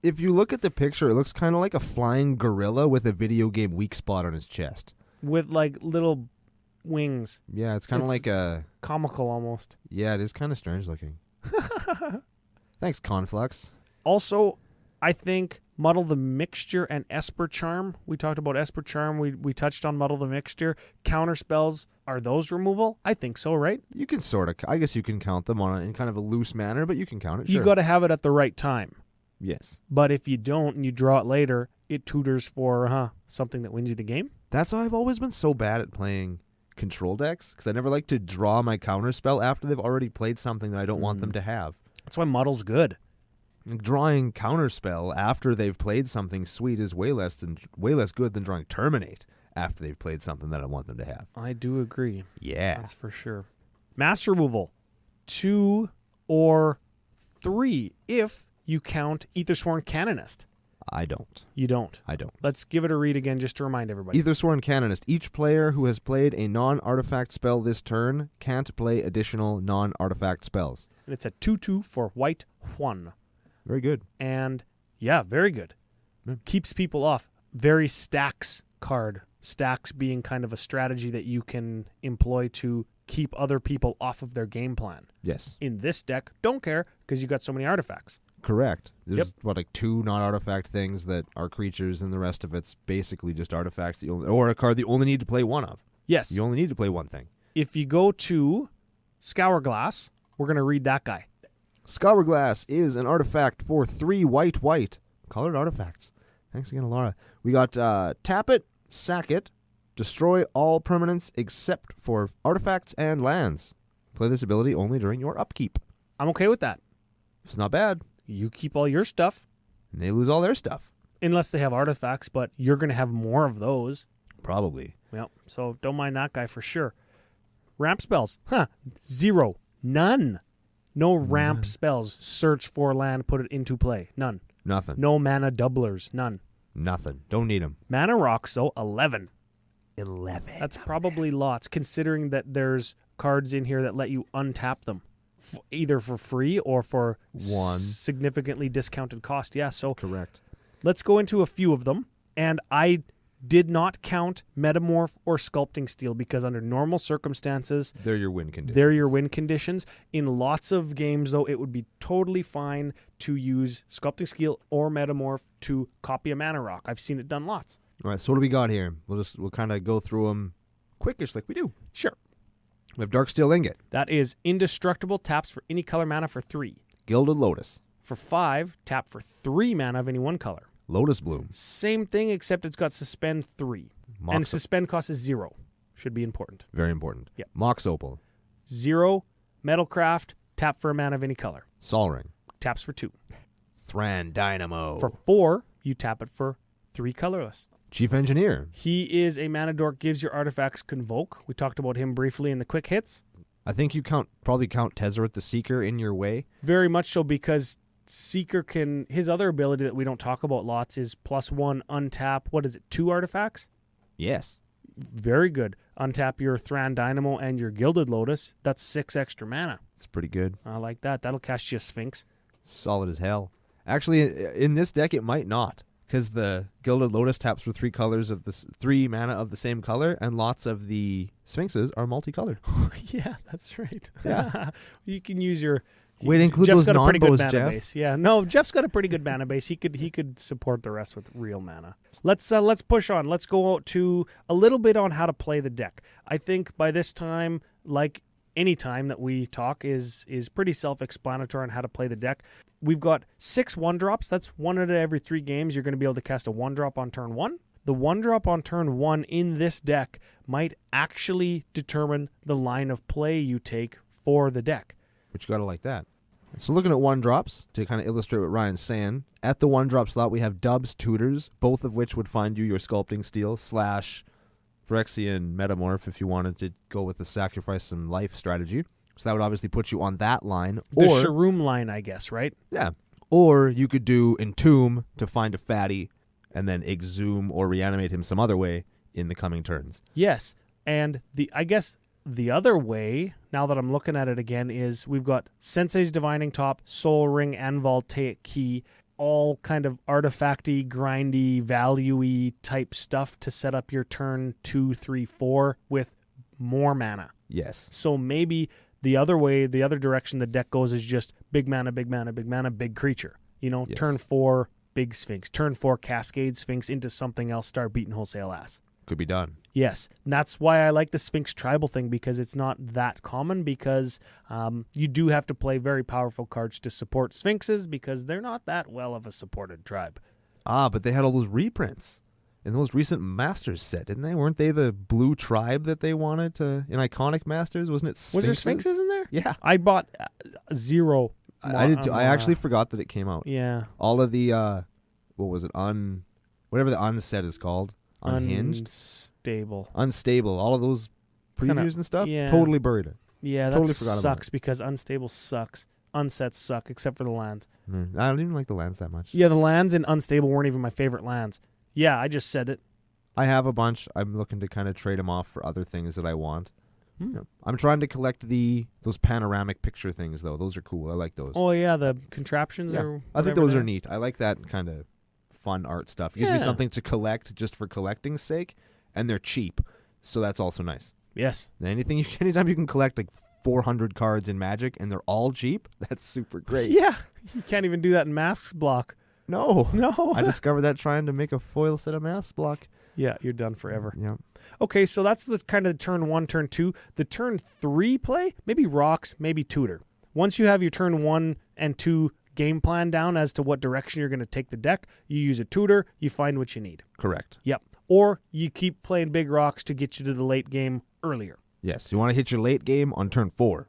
If you look at the picture, it looks kind of like a flying gorilla with a video game weak spot on his chest. With like little wings. Yeah, it's kind of like a... comical almost. Yeah, it is kind of strange looking. Thanks, Conflux. Also, I think Muddle the Mixture and Esper Charm. We talked about Esper Charm. We touched on Muddle the Mixture. Counter spells, are those removal? I think so, right? You can sort of... I guess you can count them in kind of a loose manner, but you can count it, You got to have it at the right time. Yes. But if you don't and you draw it later, it tutors for something that wins you the game. That's why I've always been so bad at playing control decks, because I never like to draw my counter spell after they've already played something that I don't want them to have. That's why Muddle's good. Drawing counterspell after they've played something sweet is way less good than drawing Terminate after they've played something that I want them to have. I do agree. Yeah. That's for sure. Mass removal. 2 or 3 if you count Aethersworn Canonist. I don't. You don't? I don't. Let's give it a read again just to remind everybody. Aethersworn Canonist. Each player who has played a non-artifact spell this turn can't play additional non-artifact spells. And it's a 2/2 for white 1. Very good. And, yeah, very good. Keeps people off. Very stacks card. Stacks being kind of a strategy that you can employ to keep other people off of their game plan. Yes. In this deck, don't care because you got so many artifacts. Correct. There's like 2 non-artifact things that are creatures, and the rest of it's basically just artifacts or a card that you only need to play one of. Yes. You only need to play one thing. If you go to Scourglass, we're going to read that guy. Scourglass is an artifact for 3 white. Colored artifacts. Thanks again, Laura. We got tap it, sack it, destroy all permanents except for artifacts and lands. Play this ability only during your upkeep. I'm okay with that. It's not bad. you keep all your stuff. And they lose all their stuff. Unless they have artifacts, but you're going to have more of those. Probably. Yep. So don't mind that guy for sure. Ramp spells. 0. None. No ramp spells. Search for land, put it into play. None. Nothing. No mana doublers. None. Nothing. Don't need them. Mana rocks, though, 11. 11. That's probably lots, considering that there's cards in here that let you untap them. Either for free or for significantly discounted cost. Yeah, so correct. Let's go into a few of them. And I did not count Metamorph or Sculpting Steel because under normal circumstances, they're your win conditions. In lots of games, though, it would be totally fine to use Sculpting Steel or Metamorph to copy a Mana Rock. I've seen it done lots. All right, so what do we got here? We'll kind of go through them quickish like we do. Sure. We have Darksteel Ingot. That is indestructible, taps for any color mana for 3. Gilded Lotus. For 5, tap for 3 mana of any one color. Lotus Bloom. Same thing, except it's got Suspend 3. And Suspend cost is 0. Should be important. Very important. Yeah. Mox Opal. 0. Metalcraft, tap for a mana of any color. Sol Ring. Taps for 2. Thran Dynamo. For 4, you tap it for 3 colorless. Chief Engineer. He is a mana dork, gives your artifacts Convoke. We talked about him briefly in the quick hits. I think you probably count Tezzeret the Seeker in your way. Very much so, because Seeker can, his other ability that we don't talk about lots is +1 untap. What is it, 2 artifacts? Yes. Very good. Untap your Thran Dynamo and your Gilded Lotus. That's 6 extra mana. It's pretty good. I like that. That'll cast you a Spinks. Solid as hell. Actually, in this deck, it might not. Because the Gilded Lotus taps for 3 colors of the 3 mana of the same color, and lots of the Sphinxes are multicolored. Yeah, that's right. Yeah. You can use your... Way to include Jeff's those got a pretty good non-bows, mana Geoff. base. Yeah, no, Jeff's got a pretty good mana base. He could support the rest with real mana. Let's push on. Let's go out to a little bit on how to play the deck. I think by this time, like any time that we talk, is pretty self-explanatory on how to play the deck. We've got 6 1-drops. That's 1 out of every 3 games. You're going to be able to cast a 1-drop on turn 1. The 1-drop on turn 1 in this deck might actually determine the line of play you take for the deck. But you got to like that. So looking at 1-drops, to kind of illustrate what Ryan's saying, at the 1-drop slot we have Dubs, Tutors, both of which would find you your Sculpting Steel / Phyrexian Metamorph if you wanted to go with the sacrifice some life strategy. So that would obviously put you on that line. The Sharuum line, I guess, right? Yeah. Or you could do Entomb to find a fatty and then Exhume or reanimate him some other way in the coming turns. Yes. And I guess the other way, now that I'm looking at it again, is we've got Sensei's Divining Top, Soul Ring, and Voltaic Key, all kind of artifacty, grindy, value-y type stuff to set up your turn 2, 3, 4 with more mana. Yes. So maybe the other way, the other direction the deck goes is just big mana, big mana, big mana, big creature. You know, yes. Turn 4, big Sphinx. Turn 4, Cascade Sphinx into something else, start beating wholesale ass. Could be done. Yes, and that's why I like the Sphinx tribal thing, because it's not that common, because you do have to play very powerful cards to support Sphinxes, because they're not that well of a supported tribe. But they had all those reprints in those recent Masters set, didn't they? Weren't they the blue tribe that they wanted to in Iconic Masters? Wasn't it Sphinxes? Was there Sphinxes in there? Yeah. I bought 0. I did too. I actually forgot that it came out. Yeah. All of the, what was it? Whatever the unset is called. Unhinged? Unstable. All of those previews and stuff? Yeah. Totally buried it. Yeah, that totally forgot about sucks it. because Unstable sucks. Unsets suck, except for the lands. I don't even like the lands that much. Yeah, the lands in Unstable weren't even my favorite lands. Yeah, I just said it. I have a bunch. I'm looking to kind of trade them off for other things that I want. Yeah. I'm trying to collect those panoramic picture things, though. Those are cool. I like those. Oh, yeah, the contraptions or I think those are neat. I like that kind of fun art stuff. It gives me something to collect just for collecting's sake, and they're cheap, so that's also nice. Yes. Anytime you can collect like 400 cards in Magic and they're all cheap, that's super great. Yeah. You can't even do that in Masks block. No. No. I discovered that trying to make a foil set of Masks block. Yeah, you're done forever. Yeah. Okay, so that's the kind of turn 1, turn 2. The turn 3 play, maybe Rocks, maybe Tutor. Once you have your turn 1 and 2 game plan down as to what direction you're going to take the deck, you use a Tutor, you find what you need. Correct. Yep. Or you keep playing big rocks to get you to the late game earlier. Yes. You want to hit your late game on turn 4.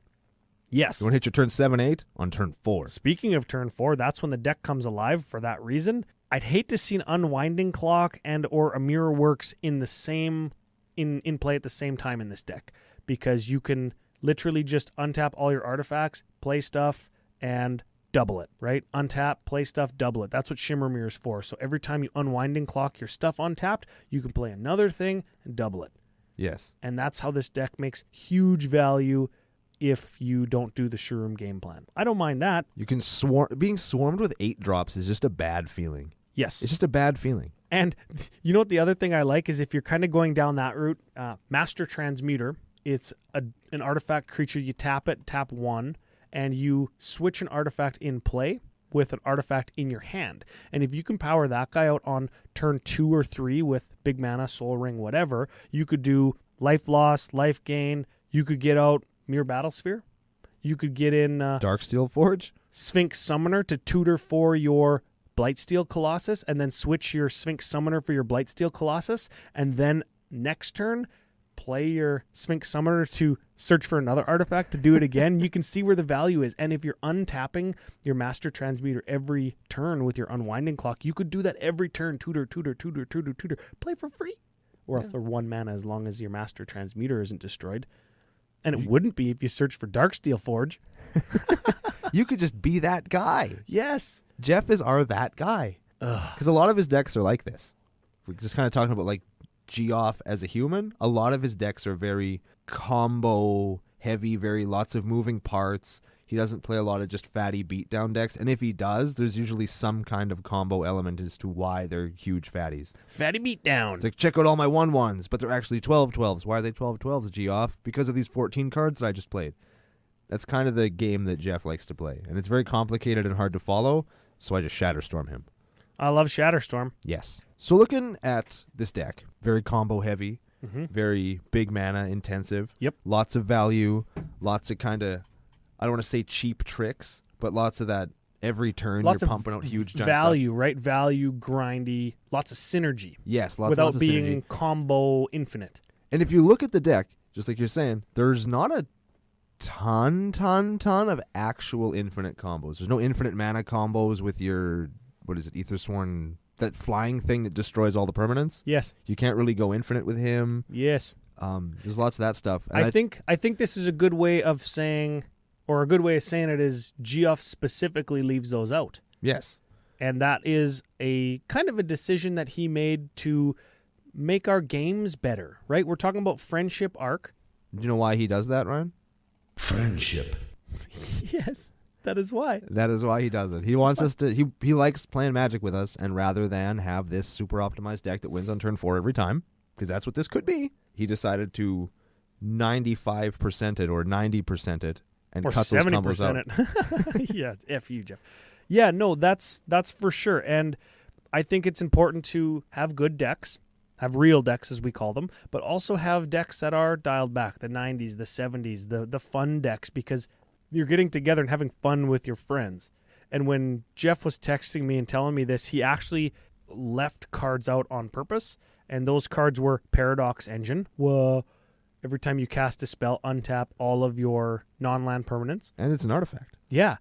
Yes. You want to hit your turn 7-8 on turn 4. Speaking of turn 4, that's when the deck comes alive for that reason. I'd hate to see an Unwinding Clock and or a Mirror Works in the same in play at the same time in this deck, because you can literally just untap all your artifacts, play stuff, and double it, right? Untap, play stuff, double it. That's what Shimmer Mirror is for. So every time you Unwinding Clock your stuff untapped, you can play another thing and double it. Yes. And that's how this deck makes huge value if you don't do the Sharuum game plan. I don't mind that. You can being swarmed with 8 drops is just a bad feeling. Yes. It's just a bad feeling. And you know what the other thing I like is if you're kind of going down that route, Master Transmuter, it's an artifact creature. You tap it, tap 1, and you switch an artifact in play with an artifact in your hand. And if you can power that guy out on turn 2 or 3 with big mana, Soul Ring, whatever, you could do life loss, life gain. You could get out Mirror Battlesphere. You could get in Darksteel Forge? Sphinx Summoner to tutor for your Blightsteel Colossus, and then switch your Sphinx Summoner for your Blightsteel Colossus, and then next turn play your Sphinx Summoner to search for another artifact to do it again. You can see where the value is. And if you're untapping your Master Transmuter every turn with your Unwinding Clock, you could do that every turn. Tutor, play for free. Or for 1 mana as long as your Master Transmuter isn't destroyed. And it wouldn't be if you search for Darksteel Forge. You could just be that guy. Yes. Geoff is that guy. Because a lot of his decks are like this. We're just kind of talking about like Geoff as a human. A lot of his decks are very combo heavy, very lots of moving parts. He doesn't play a lot of just fatty beatdown decks. And if he does, there's usually some kind of combo element as to why they're huge fatties. Fatty beatdown. It's like, check out all my 1/1s, but they're actually 12/12s. Why are they 12/12s, Geoff? Because of these 14 cards that I just played. That's kind of the game that Geoff likes to play. And it's very complicated and hard to follow, so I just Shatterstorm him. I love Shatterstorm. Yes. So looking at this deck, very combo heavy, very big mana intensive. Yep. Lots of value, lots of kind of, I don't want to say cheap tricks, but lots of that every turn Lots you're of pumping out huge giant value, stuff. right? Value, grindy, lots of synergy. Yes, lots without of being synergy. combo infinite. And if you look at the deck, just like you're saying, there's not a ton of actual infinite combos. There's no infinite mana combos with your, what is it, Aethersworn, that flying thing that destroys all the permanents. Yes. You can't really go infinite with him. Yes. There's lots of that stuff. And I think this is a good way of saying, or a good way of saying it is Geoff specifically leaves those out. Yes. And that is a kind of a decision that he made to make our games better, right? We're talking about Friendship Arc. Do you know why he does that, Ryan? Friendship. Yes, that is why. That is why he does it. He wants us to, he likes playing Magic with us, and rather than have this super optimized deck that wins on turn 4 every time, because that's what this could be, he decided to 95% it or 90% it and Or cut those combos 70% out. it. Yeah, F you, Geoff. Yeah, no, that's for sure. And I think it's important to have good decks, have real decks as we call them, but also have decks that are dialed back, the 90s, the 70s, the fun decks, because you're getting together and having fun with your friends. And when Geoff was texting me and telling me this, he actually left cards out on purpose, and those cards were Paradox Engine. Whoa. Every time you cast a spell, untap all of your non-land permanents. And it's an artifact. Yeah.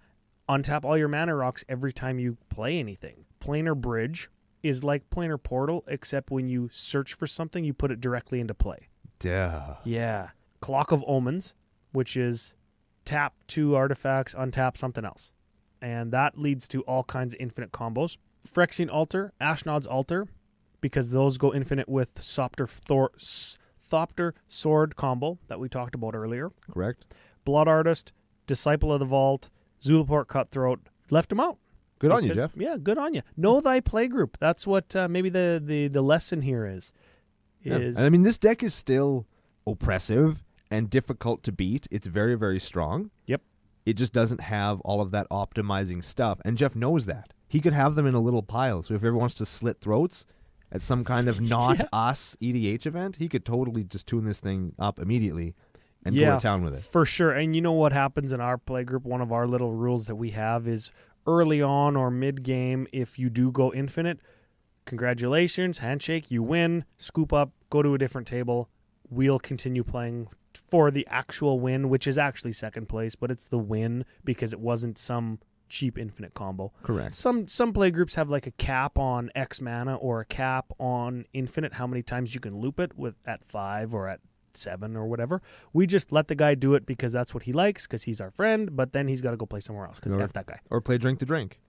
Untap all your mana rocks every time you play anything. Planar Bridge is like Planar Portal, except when you search for something, you put it directly into play. Duh. Yeah. Clock of Omens, which is tap 2 artifacts, untap something else. And that leads to all kinds of infinite combos. Phyrexian Altar, Ashnod's Altar, because those go infinite with Thopter Sword combo that we talked about earlier. Correct. Blood Artist, Disciple of the Vault, Zulaport Cutthroat, left them out. Good on you, Geoff. Yeah, good on you. Know thy play group. That's what maybe the lesson here is. Yeah. And I mean, this deck is still oppressive and difficult to beat. It's very, very strong. Yep. It just doesn't have all of that optimizing stuff. And Geoff knows that. He could have them in a little pile. So if he ever wants to slit throats at some kind of not us EDH event, he could totally just tune this thing up immediately and go to town with it. For sure. And you know what happens in our play group? One of our little rules that we have is early on or mid-game, if you do go infinite, congratulations, handshake, you win, scoop up, go to a different table. We'll continue playing for the actual win, which is actually second place, but it's the win because it wasn't some cheap infinite combo. Correct. Some play groups have like a cap on X mana or a cap on infinite, how many times you can loop it with at 5 or at 7 or whatever. We just let the guy do it because that's what he likes, because he's our friend, but then he's got to go play somewhere else because F that guy. Or play drink to drink.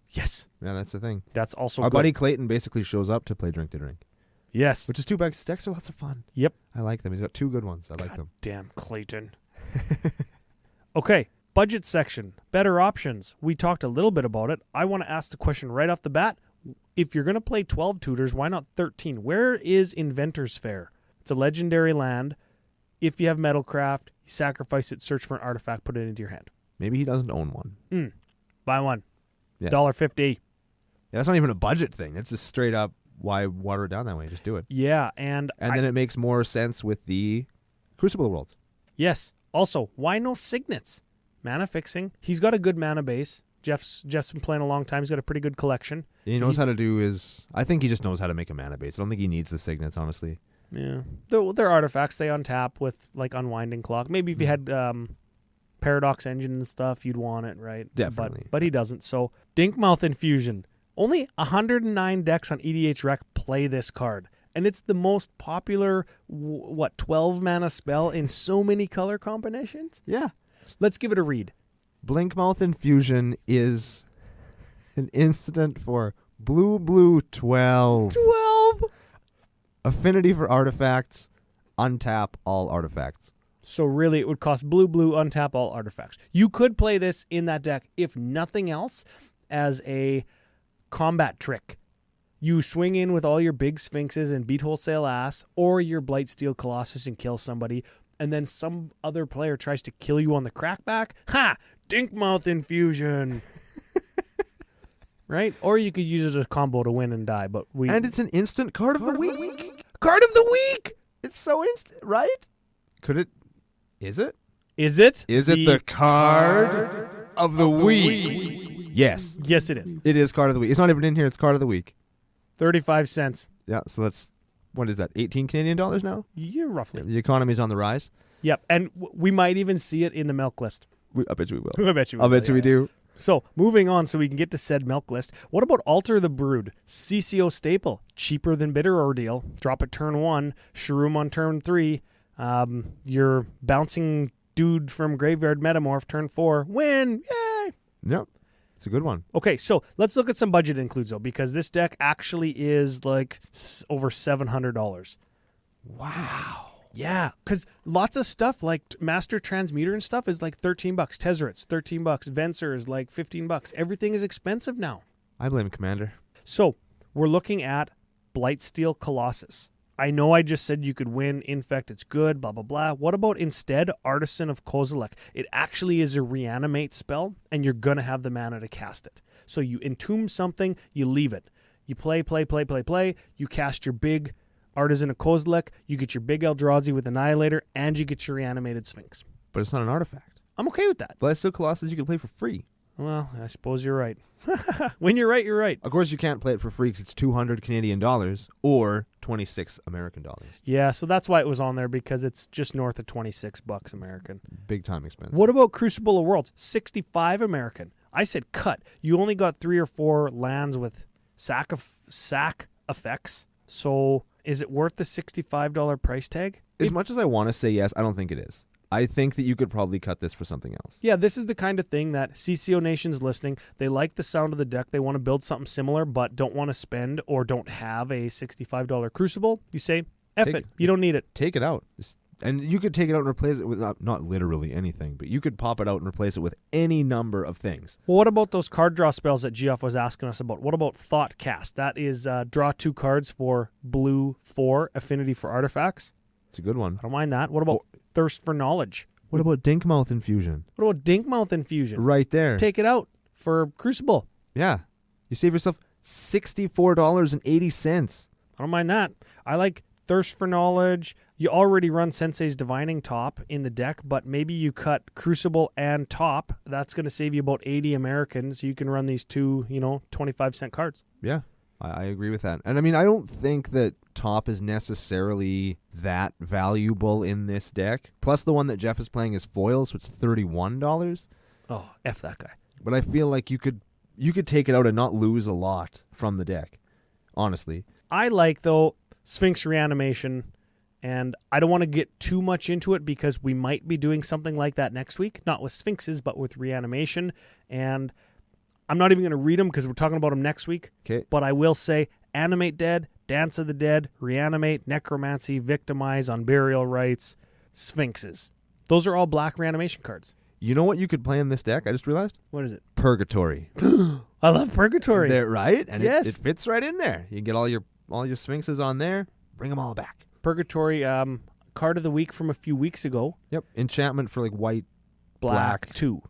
Yes. Yeah, that's the thing. That's also Our good. buddy Clayton basically shows up to play drink to drink. Yes. Which is too bad because decks are lots of fun. Yep. I like them. He's got 2 good ones. I like them. Damn Clayton. Okay. Budget section. Better options. We talked a little bit about it. I want to ask the question right off the bat. If you're going to play 12 tutors, why not 13? Where is Inventor's Fair? It's a legendary land. If you have Metalcraft, you sacrifice it, search for an artifact, put it into your hand. Maybe he doesn't own one. Buy one. Yes. $1.50. Yeah, that's not even a budget thing. That's just straight up, why water it down that way? Just do it. Yeah, and then it makes more sense with the Crucible Worlds. Yes. Also, why no signets? Mana fixing. He's got a good mana base. Geoff's been playing a long time. He's got a pretty good collection. He knows how to do his... I think he just knows how to make a mana base. I don't think he needs the signets, honestly. Yeah. They're artifacts. They untap with, like, Unwinding Clock. Maybe if you had Paradox Engine and stuff, you'd want it, right? Definitely. But he doesn't. So, Dinkmouth Infusion. Only 109 decks on EDH Rec play this card. And it's the most popular, 12 mana spell in so many color combinations? Yeah. Let's give it a read. Blinkmouth Infusion is an instant for blue 12. 12! Affinity for artifacts. Untap all artifacts. So really, it would cost blue, untap all artifacts. You could play this in that deck, if nothing else, as a combat trick. You swing in with all your big Sphinxes and beat wholesale ass, or your Blightsteel Colossus and kill somebody, and then some other player tries to kill you on the crackback. Ha! Dinkmouth Infusion! Right? Or you could use it as a combo to win and die, but And it's an instant card of the week. Card of the week! It's so instant, right? Could it? Is it? Is it? Is it the card of the week? Yes. Yes, it is. It is card of the week. It's not even in here. It's card of the week. 35 cents. Yeah, so that's, what is that, 18 Canadian dollars now? Yeah, roughly. The economy's on the rise. Yep, and we might even see it in the milk list. I bet you we will. I bet you we I'll will, bet you we yeah. do. So, moving on so we can get to said milk list. What about Alter the Brood? CCO staple. Cheaper than Bitter Ordeal. Drop it turn 1. Sharuum on turn 3. Your bouncing dude from Graveyard Metamorph turn 4. Win! Yay! Yep. It's a good one. Okay, so let's look at some budget includes, though, because this deck actually is like over $700. Wow. Yeah, because lots of stuff like Master Transmuter and stuff is like $13. Tezzeret's $13. Venser is like $15. Everything is expensive now. I blame Commander. So we're looking at Blightsteel Colossus. I know I just said you could win Infect, it's good, blah, blah, blah. What about instead Artisan of Kozilek? It actually is a reanimate spell, and you're going to have the mana to cast it. So you entomb something, you leave it. You play. You cast your big Artisan of Kozilek, you get your big Eldrazi with Annihilator, and you get your reanimated Sphinx. But it's not an artifact. I'm okay with that. Blightsteel Colossus you can play for free. Well, I suppose you're right. When you're right, you're right. Of course, you can't play it for free because it's 200 Canadian dollars or 26 American dollars. Yeah, so that's why it was on there, because it's just north of $26 American. Big time expensive. What about Crucible of Worlds? 65 American. I said cut. You only got 3 or 4 lands with sack effects. So is it worth the $65 price tag? As much as I want to say yes, I don't think it is. I think that you could probably cut this for something else. Yeah, this is the kind of thing that CCO Nation's listening. They like the sound of the deck. They want to build something similar, but don't want to spend or don't have a $65 Crucible. You say, F it. You don't need it. Take it out. And you could take it out and replace it with, not literally anything, but you could pop it out and replace it with any number of things. Well, what about those card draw spells that Geoff was asking us about? What about Thought Cast? That is draw 2 cards for blue 4, affinity for artifacts. It's a good one. I don't mind that. What about Thirst for Knowledge? What about Dinkmouth Infusion? What about Dinkmouth Infusion? Right there. Take it out for Crucible. Yeah. You save yourself $64.80. I don't mind that. I like Thirst for Knowledge. You already run Sensei's Divining Top in the deck, but maybe you cut Crucible and Top. That's going to save you about 80 Americans. So you can run these 2, 25-cent cards. Yeah. I agree with that. And I mean, I don't think that top is necessarily that valuable in this deck. Plus, the one that Geoff is playing is foil, so it's $31. Oh, F that guy. But I feel like you could take it out and not lose a lot from the deck, honestly. I like, though, Sphinx Reanimation, and I don't want to get too much into it because we might be doing something like that next week. Not with Sphinxes, but with Reanimation. And I'm not even going to read them because we're talking about them next week. Okay. But I will say Animate Dead, Dance of the Dead, Reanimate, Necromancy, Victimize, Unburial Rites, Sphinxes. Those are all black Reanimation cards. You know what you could play in this deck? I just realized? What is it? Purgatory. I love Purgatory. There, right? And yes. it fits right in there. You can get all your Sphinxes on there. Bring them all back. Purgatory, card of the week from a few weeks ago. Yep. Enchantment for like white, Black 2.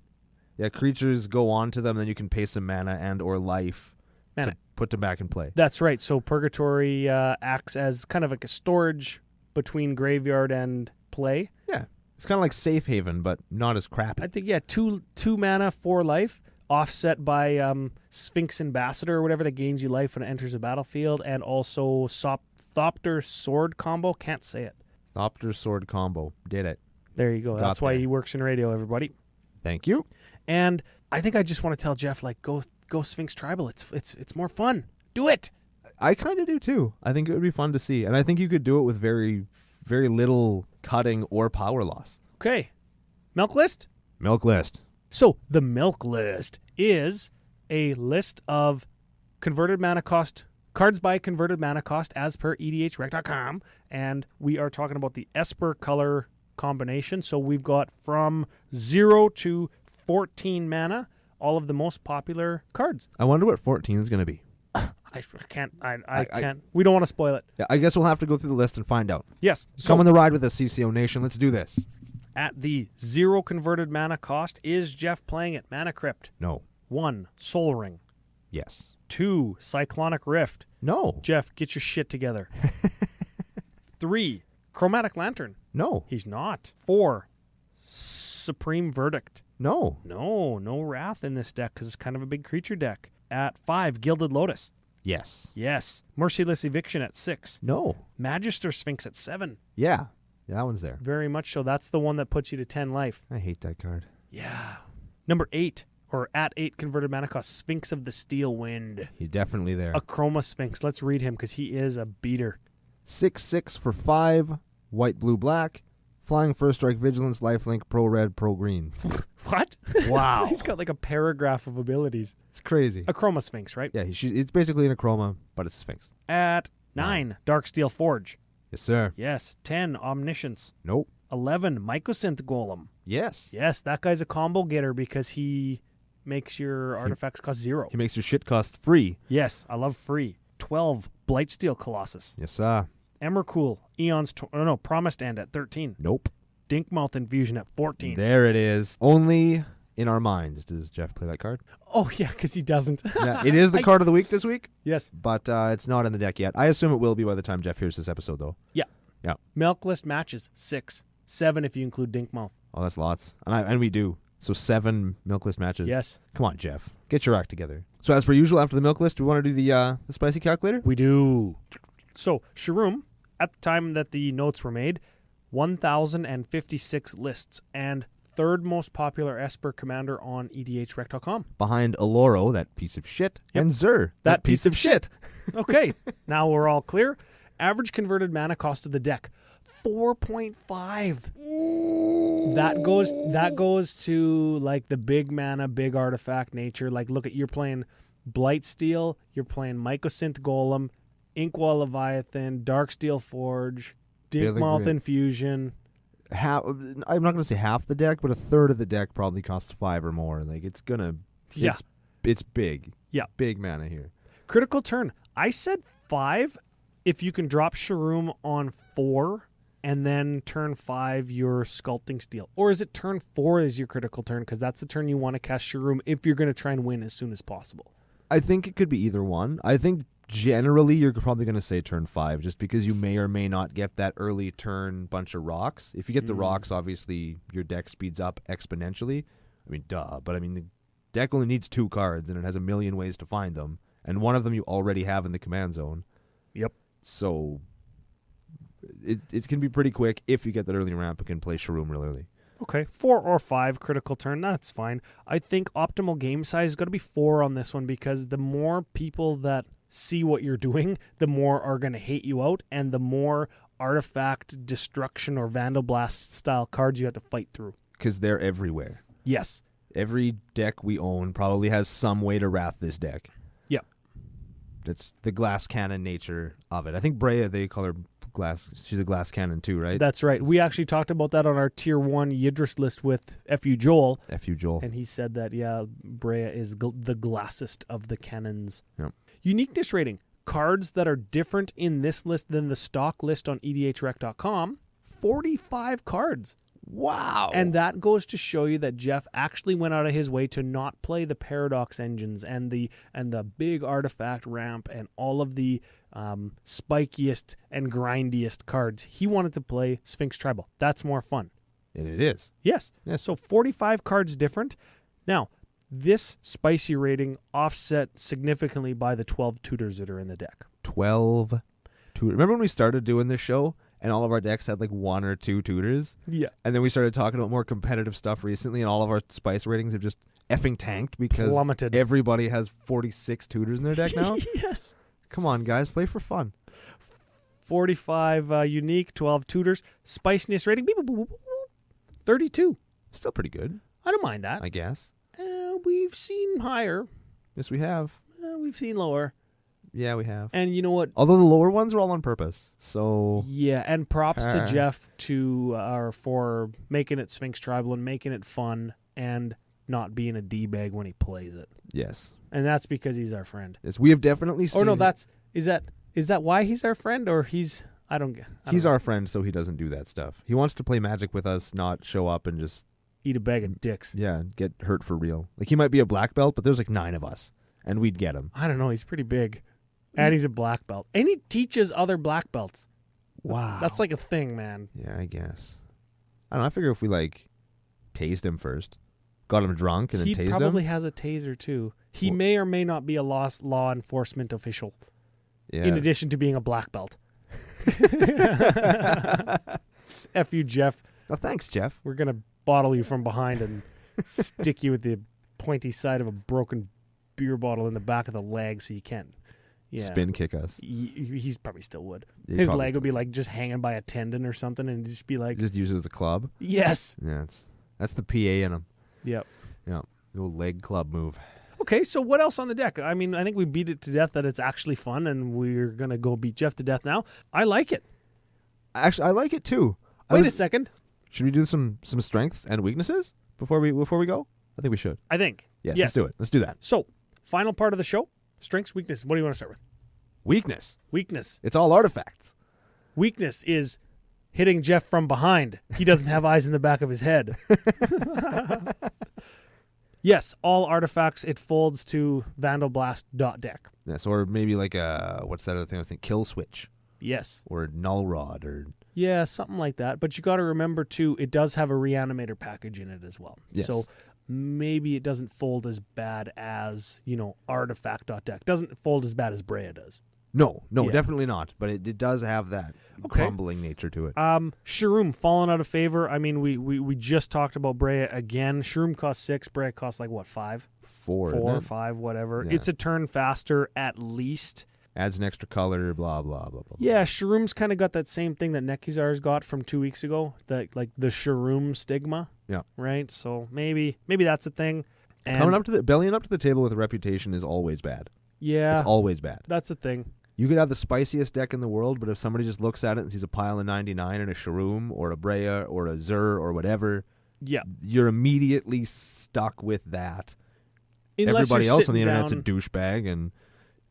Yeah, creatures go on to them, then you can pay some mana and or life to put them back in play. That's right. So Purgatory acts as kind of like a storage between graveyard and play. Yeah. It's kind of like Safe Haven, but not as crappy. I think, yeah, two mana, 4 life, offset by Sphinx Ambassador or whatever that gains you life when it enters a battlefield, and also Thopter Sword combo. Can't say it. Thopter Sword combo. Did it. There you go. That's why he works in radio, everybody. Thank you. And I think I just want to tell Geoff, like, go Sphinx Tribal. It's more fun. Do it. I kind of do too. I think it would be fun to see, and I think you could do it with very, very little cutting or power loss. Okay. Milk list? Milk list. So the milk list is a list of converted mana cost, cards by converted mana cost as per edhrec.com, and we are talking about the Esper color combination. So we've got from 0 to 14 mana, all of the most popular cards. I wonder what 14 is going to be. I can't. We don't want to spoil it. Yeah, I guess we'll have to go through the list and find out. Yes. Come on the ride with us, CCO Nation. Let's do this. At the 0 converted mana cost, is Geoff playing it? Mana Crypt. No. 1, Soul Ring. Yes. 2, Cyclonic Rift. No. Geoff, get your shit together. 3, Chromatic Lantern. No. He's not. 4, Supreme Verdict. No. No Wrath in this deck because it's kind of a big creature deck. At 5, Gilded Lotus. Yes. Yes. Merciless Eviction at 6. No. Magister Sphinx at 7. Yeah. Yeah, that one's there. Very much so. That's the one that puts you to 10 life. I hate that card. Yeah. Number 8, or at 8 converted mana cost, Sphinx of the Steel Wind. He's definitely there. A Chroma Sphinx. Let's read him because he is a beater. 6/6 for 5. White, blue, black. Flying, first strike, vigilance, lifelink, pro red, pro green. What? Wow. He's got like a paragraph of abilities. It's crazy. A Chroma Sphinx, right? Yeah, it's basically an Acroma, but it's Sphinx. At 9, Darksteel Forge. Yes, sir. Yes. 10, Omniscience. Nope. 11, Mycosynth Golem. Yes. Yes, that guy's a combo getter because he makes your artifacts cost 0. He makes your shit cost free. Yes, I love free. 12, Blightsteel Colossus. Yes, sir. Emrakul, Promised End at 13. Nope. Dinkmouth Infusion at 14. There it is. Only in our minds does Geoff play that card. Oh, yeah, because he doesn't. Yeah, it is the card of the week this week, Yes. but it's not in the deck yet. I assume it will be by the time Geoff hears this episode, though. Yeah. Yeah. Milk list matches, 6. 7 if you include Dinkmouth. Oh, that's lots. And we do. So 7 milk list matches. Yes. Come on, Geoff. Get your act together. So as per usual, after the milk list, we want to do the spicy calculator? We do. So, Sharuum, at the time that the notes were made, 1,056 lists and third most popular Esper commander on edhrec.com. Behind Aloro, that piece of shit, Yep. and Zur, That piece of shit. Okay, now we're all clear. Average converted mana cost of the deck, 4.5. That goes to like the big mana, big artifact nature. Like, look at, you're playing Blightsteel, you're playing Mycosynth Golem, Inkwall Leviathan, Darksteel Forge, Dinkmouth Infusion. I'm not going to say half the deck, but a third of the deck probably costs 5 or more. Like, it's big. Yeah. Big mana here. Critical turn. I said 5 if you can drop Sharuum on 4 and then turn 5 your Sculpting Steel. Or is it turn 4 is your critical turn because that's the turn you want to cast Sharuum if you're going to try and win as soon as possible? I think it could be either one. I think generally you're probably going to say turn 5 just because you may or may not get that early turn bunch of rocks. If you get the rocks, obviously your deck speeds up exponentially. I mean, duh. But I mean, the deck only needs 2 cards and it has a million ways to find them. and one of them you already have in the command zone. Yep. So it can be pretty quick if you get that early ramp and can play Sharuum real early. Okay, 4 or 5 critical turn, that's fine. I think optimal game size is going to be 4 on this one because the more people that see what you're doing, the more are going to hate you out, and the more artifact destruction or Vandal Blast style cards you have to fight through. Because they're everywhere. Yes. Every deck we own probably has some way to wrath this deck. Yep. That's the glass cannon nature of it. I think Brea, they call her glass. She's a glass cannon too, right? That's right. We actually talked about that on our Tier 1 Yidris list with F.U. Joel. F.U. Joel. And he said that, yeah, Brea is the glassest of the cannons. Yep. Uniqueness rating. Cards that are different in this list than the stock list on EDHREC.com. 45 cards. Wow. And that goes to show you that Geoff actually went out of his way to not play the Paradox engines and the big artifact ramp and all of the spikiest and grindiest cards. He wanted to play Sphinx Tribal. That's more fun. And it is. Yes. So 45 cards different. Now, this spicy rating offset significantly by the 12 tutors that are in the deck. 12 tutors. Remember when we started doing this show and all of our decks had like 1 or 2 tutors? Yeah. And then we started talking about more competitive stuff recently, and all of our spice ratings have just effing tanked because plummeted. Everybody has 46 tutors in their deck now. Yes. Come on, guys. Play for fun. 45 unique, 12 tutors. Spiciness rating, 32. Still pretty good, I don't mind that. I guess. We've seen higher. Yes, we have. We've seen lower. Yeah, we have. And you know what? Although the lower ones are all on purpose. So Yeah, and props to Geoff for making it Sphinx Tribal and making it fun and not being a D-bag when he plays it. yes. And that's because he's our friend. Yes, we have definitely seen. Or no, is that why he's our friend, or he's He's our friend, so he doesn't do that stuff. He wants to play Magic with us, not show up and just eat a bag of dicks. Yeah, get hurt for real. Like, he might be a black belt, but there's like 9 of us, and we'd get him. I don't know. He's pretty big. And he's a black belt. And he teaches other black belts. Wow. That's like a thing, man. Yeah, I guess. I don't know. I figure if we, like, tased him first, got him drunk, and then tased him. He probably has a taser, too. He may or may not be a law enforcement official, in addition to being a black belt. F you, Geoff. Oh, thanks, Geoff. We're going to bottle you from behind and stick you with the pointy side of a broken beer bottle in the back of the leg so you can't spin kick us. He's probably still would. Yeah, his leg would be like just hanging by a tendon or something, and just be like, just use it as a club. Yes. Yeah, that's the PA in him. Yep. Yeah, the old leg club move. Okay, so what else on the deck? I mean, I think we beat it to death that it's actually fun, and we're gonna go beat Geoff to death now. I like it. Actually, I like it too. Wait a second. Should we do some strengths and weaknesses before we go? I think we should. I think. Yes. Let's do it. Let's do that. So, final part of the show: strengths, weaknesses. What do you want to start with? Weakness. Weakness. It's all artifacts. Weakness is hitting Geoff from behind. He doesn't have eyes in the back of his head. Yes, all artifacts, it folds to Vandal Blast .deck. Yes, or maybe like what's that other thing I was thinking? Kill Switch. Yes. Or Null Rod, or yeah, something like that. But you got to remember too, it does have a Reanimator package in it as well. Yes. So maybe it doesn't fold as bad as artifact.deck. Doesn't fold as bad as Brea does. No, Yeah. definitely not. But it does have that crumbling nature to it. Sharuum fallen out of favor. I mean, we just talked about Brea again. Sharuum costs 6. Brea costs like what, 5? 4 or 5, whatever. Yeah. It's a turn faster at least. Adds an extra color, blah, blah, blah, blah. Yeah, Sharoom's kind of got that same thing that Nekizar's got from 2 weeks ago, like the Sharuum stigma. Yeah. Right? So maybe bellying up to the table with a reputation is always bad. Yeah. It's always bad. That's the thing. You could have the spiciest deck in the world, but if somebody just looks at it and sees a pile of 99 and a Sharuum or a Brea or a Zur or whatever, yeah, you're immediately stuck with that. Unless everybody you're else on the sitting internet's down, a douchebag, and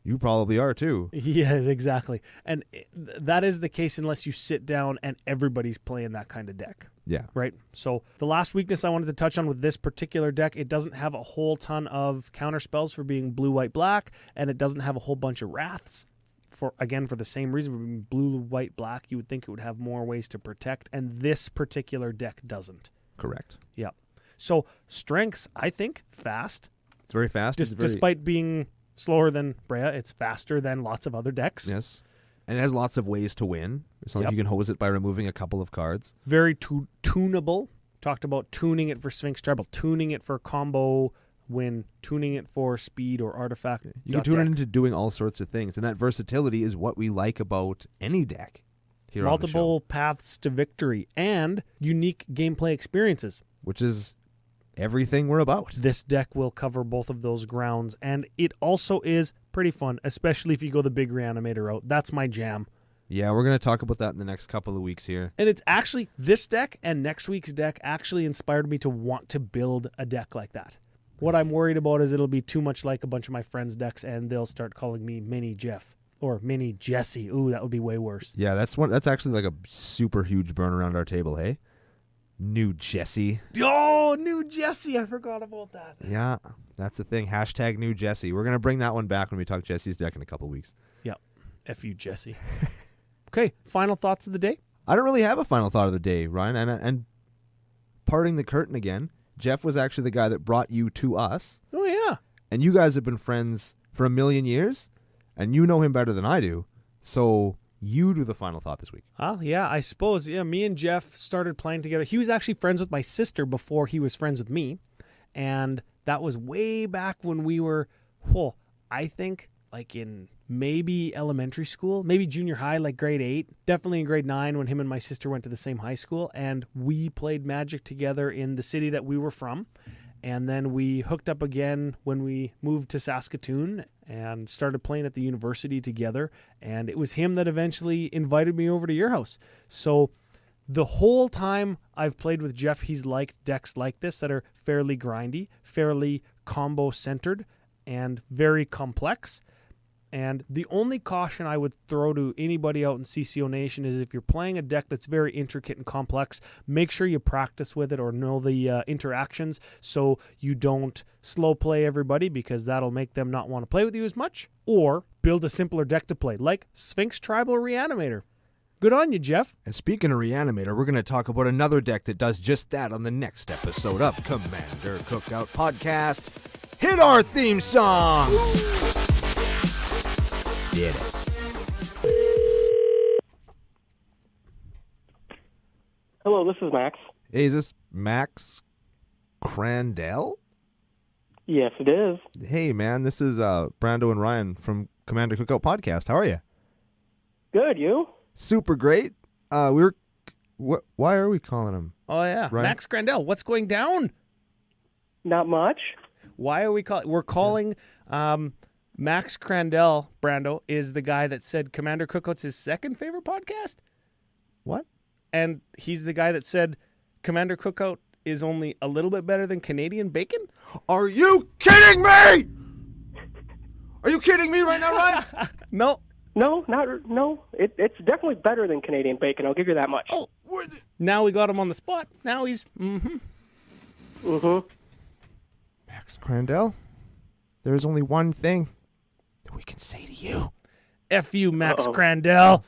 you probably are too. Yeah, exactly. And that is the case unless you sit down and everybody's playing that kind of deck. Yeah. Right? So the last weakness I wanted to touch on with this particular deck, it doesn't have a whole ton of counter spells for being blue, white, black, and it doesn't have a whole bunch of wraths. For the same reason, for being blue, white, black, you would think it would have more ways to protect, and this particular deck doesn't. Correct. Yeah. So strengths, I think, fast. It's very fast. Despite being slower than Brea. It's faster than lots of other decks. Yes. And it has lots of ways to win. It's not like you can hose it by removing a couple of cards. Very tunable. Talked about tuning it for Sphinx Tribal, tuning it for combo win, tuning it for speed or artifact. You can tune it into doing all sorts of things. And that versatility is what we like about any deck here on the show. Multiple paths to victory and unique gameplay experiences. Which is everything we're about. This deck will cover both of those grounds, and it also is pretty fun, especially if you go the big reanimator route. That's my jam. Yeah, we're going to talk about that in the next couple of weeks here. And it's actually, this deck and next week's deck actually inspired me to want to build a deck like that. What I'm worried about is it'll be too much like a bunch of my friends' decks, and they'll start calling me Mini Geoff or Mini Jesse. Ooh, that would be way worse. Yeah, that's actually like a super huge burn around our table, hey? New Jesse. Oh, New Jesse. I forgot about that. Yeah, that's the thing. Hashtag New Jesse. We're going to bring that one back when we talk Jesse's deck in a couple of weeks. Yep. F you, Jesse. Okay, final thoughts of the day? I don't really have a final thought of the day, Ryan. And parting the curtain again, Geoff was actually the guy that brought you to us. Oh, yeah. And you guys have been friends for a million years, and you know him better than I do. So you do the final thought this week. Yeah, I suppose. Yeah, me and Geoff started playing together. He was actually friends with my sister before he was friends with me. And that was way back when we were, I think, like in maybe elementary school, maybe junior high, like grade 8, definitely in grade 9 when him and my sister went to the same high school. And we played Magic together in the city that we were from. And then we hooked up again when we moved to Saskatoon and started playing at the university together. And it was him that eventually invited me over to your house. So the whole time I've played with Geoff, he's liked decks like this that are fairly grindy, fairly combo-centered, and very complex. And the only caution I would throw to anybody out in CCO Nation is if you're playing a deck that's very intricate and complex, make sure you practice with it or know the interactions so you don't slow play everybody, because that'll make them not want to play with you as much, or build a simpler deck to play, like Sphinx Tribal Reanimator. Good on you, Geoff. And speaking of Reanimator, we're going to talk about another deck that does just that on the next episode of Commander Cookout Podcast. Hit our theme song! Did it. Hello, this is Max. Hey, is this Max Crandell? Yes, it is. Hey, man, this is Brando and Ryan from Commander Cookout Podcast. How are you? Good, you? Super great. Why are we calling him? Oh, yeah. Ryan? Max Grandel, what's going down? Not much. Why are we calling? We're calling Max Crandell, Brando, is the guy that said Commander Cookout's his second favorite podcast. What? And he's the guy that said Commander Cookout is only a little bit better than Canadian bacon? Are you kidding me? Are you kidding me right now, Ryan? No. No, no. It's definitely better than Canadian bacon. I'll give you that much. Oh, now we got him on the spot. Now he's, Max Crandell, there's only one thing that we can say to you. F you, Max Uh-oh. Crandell.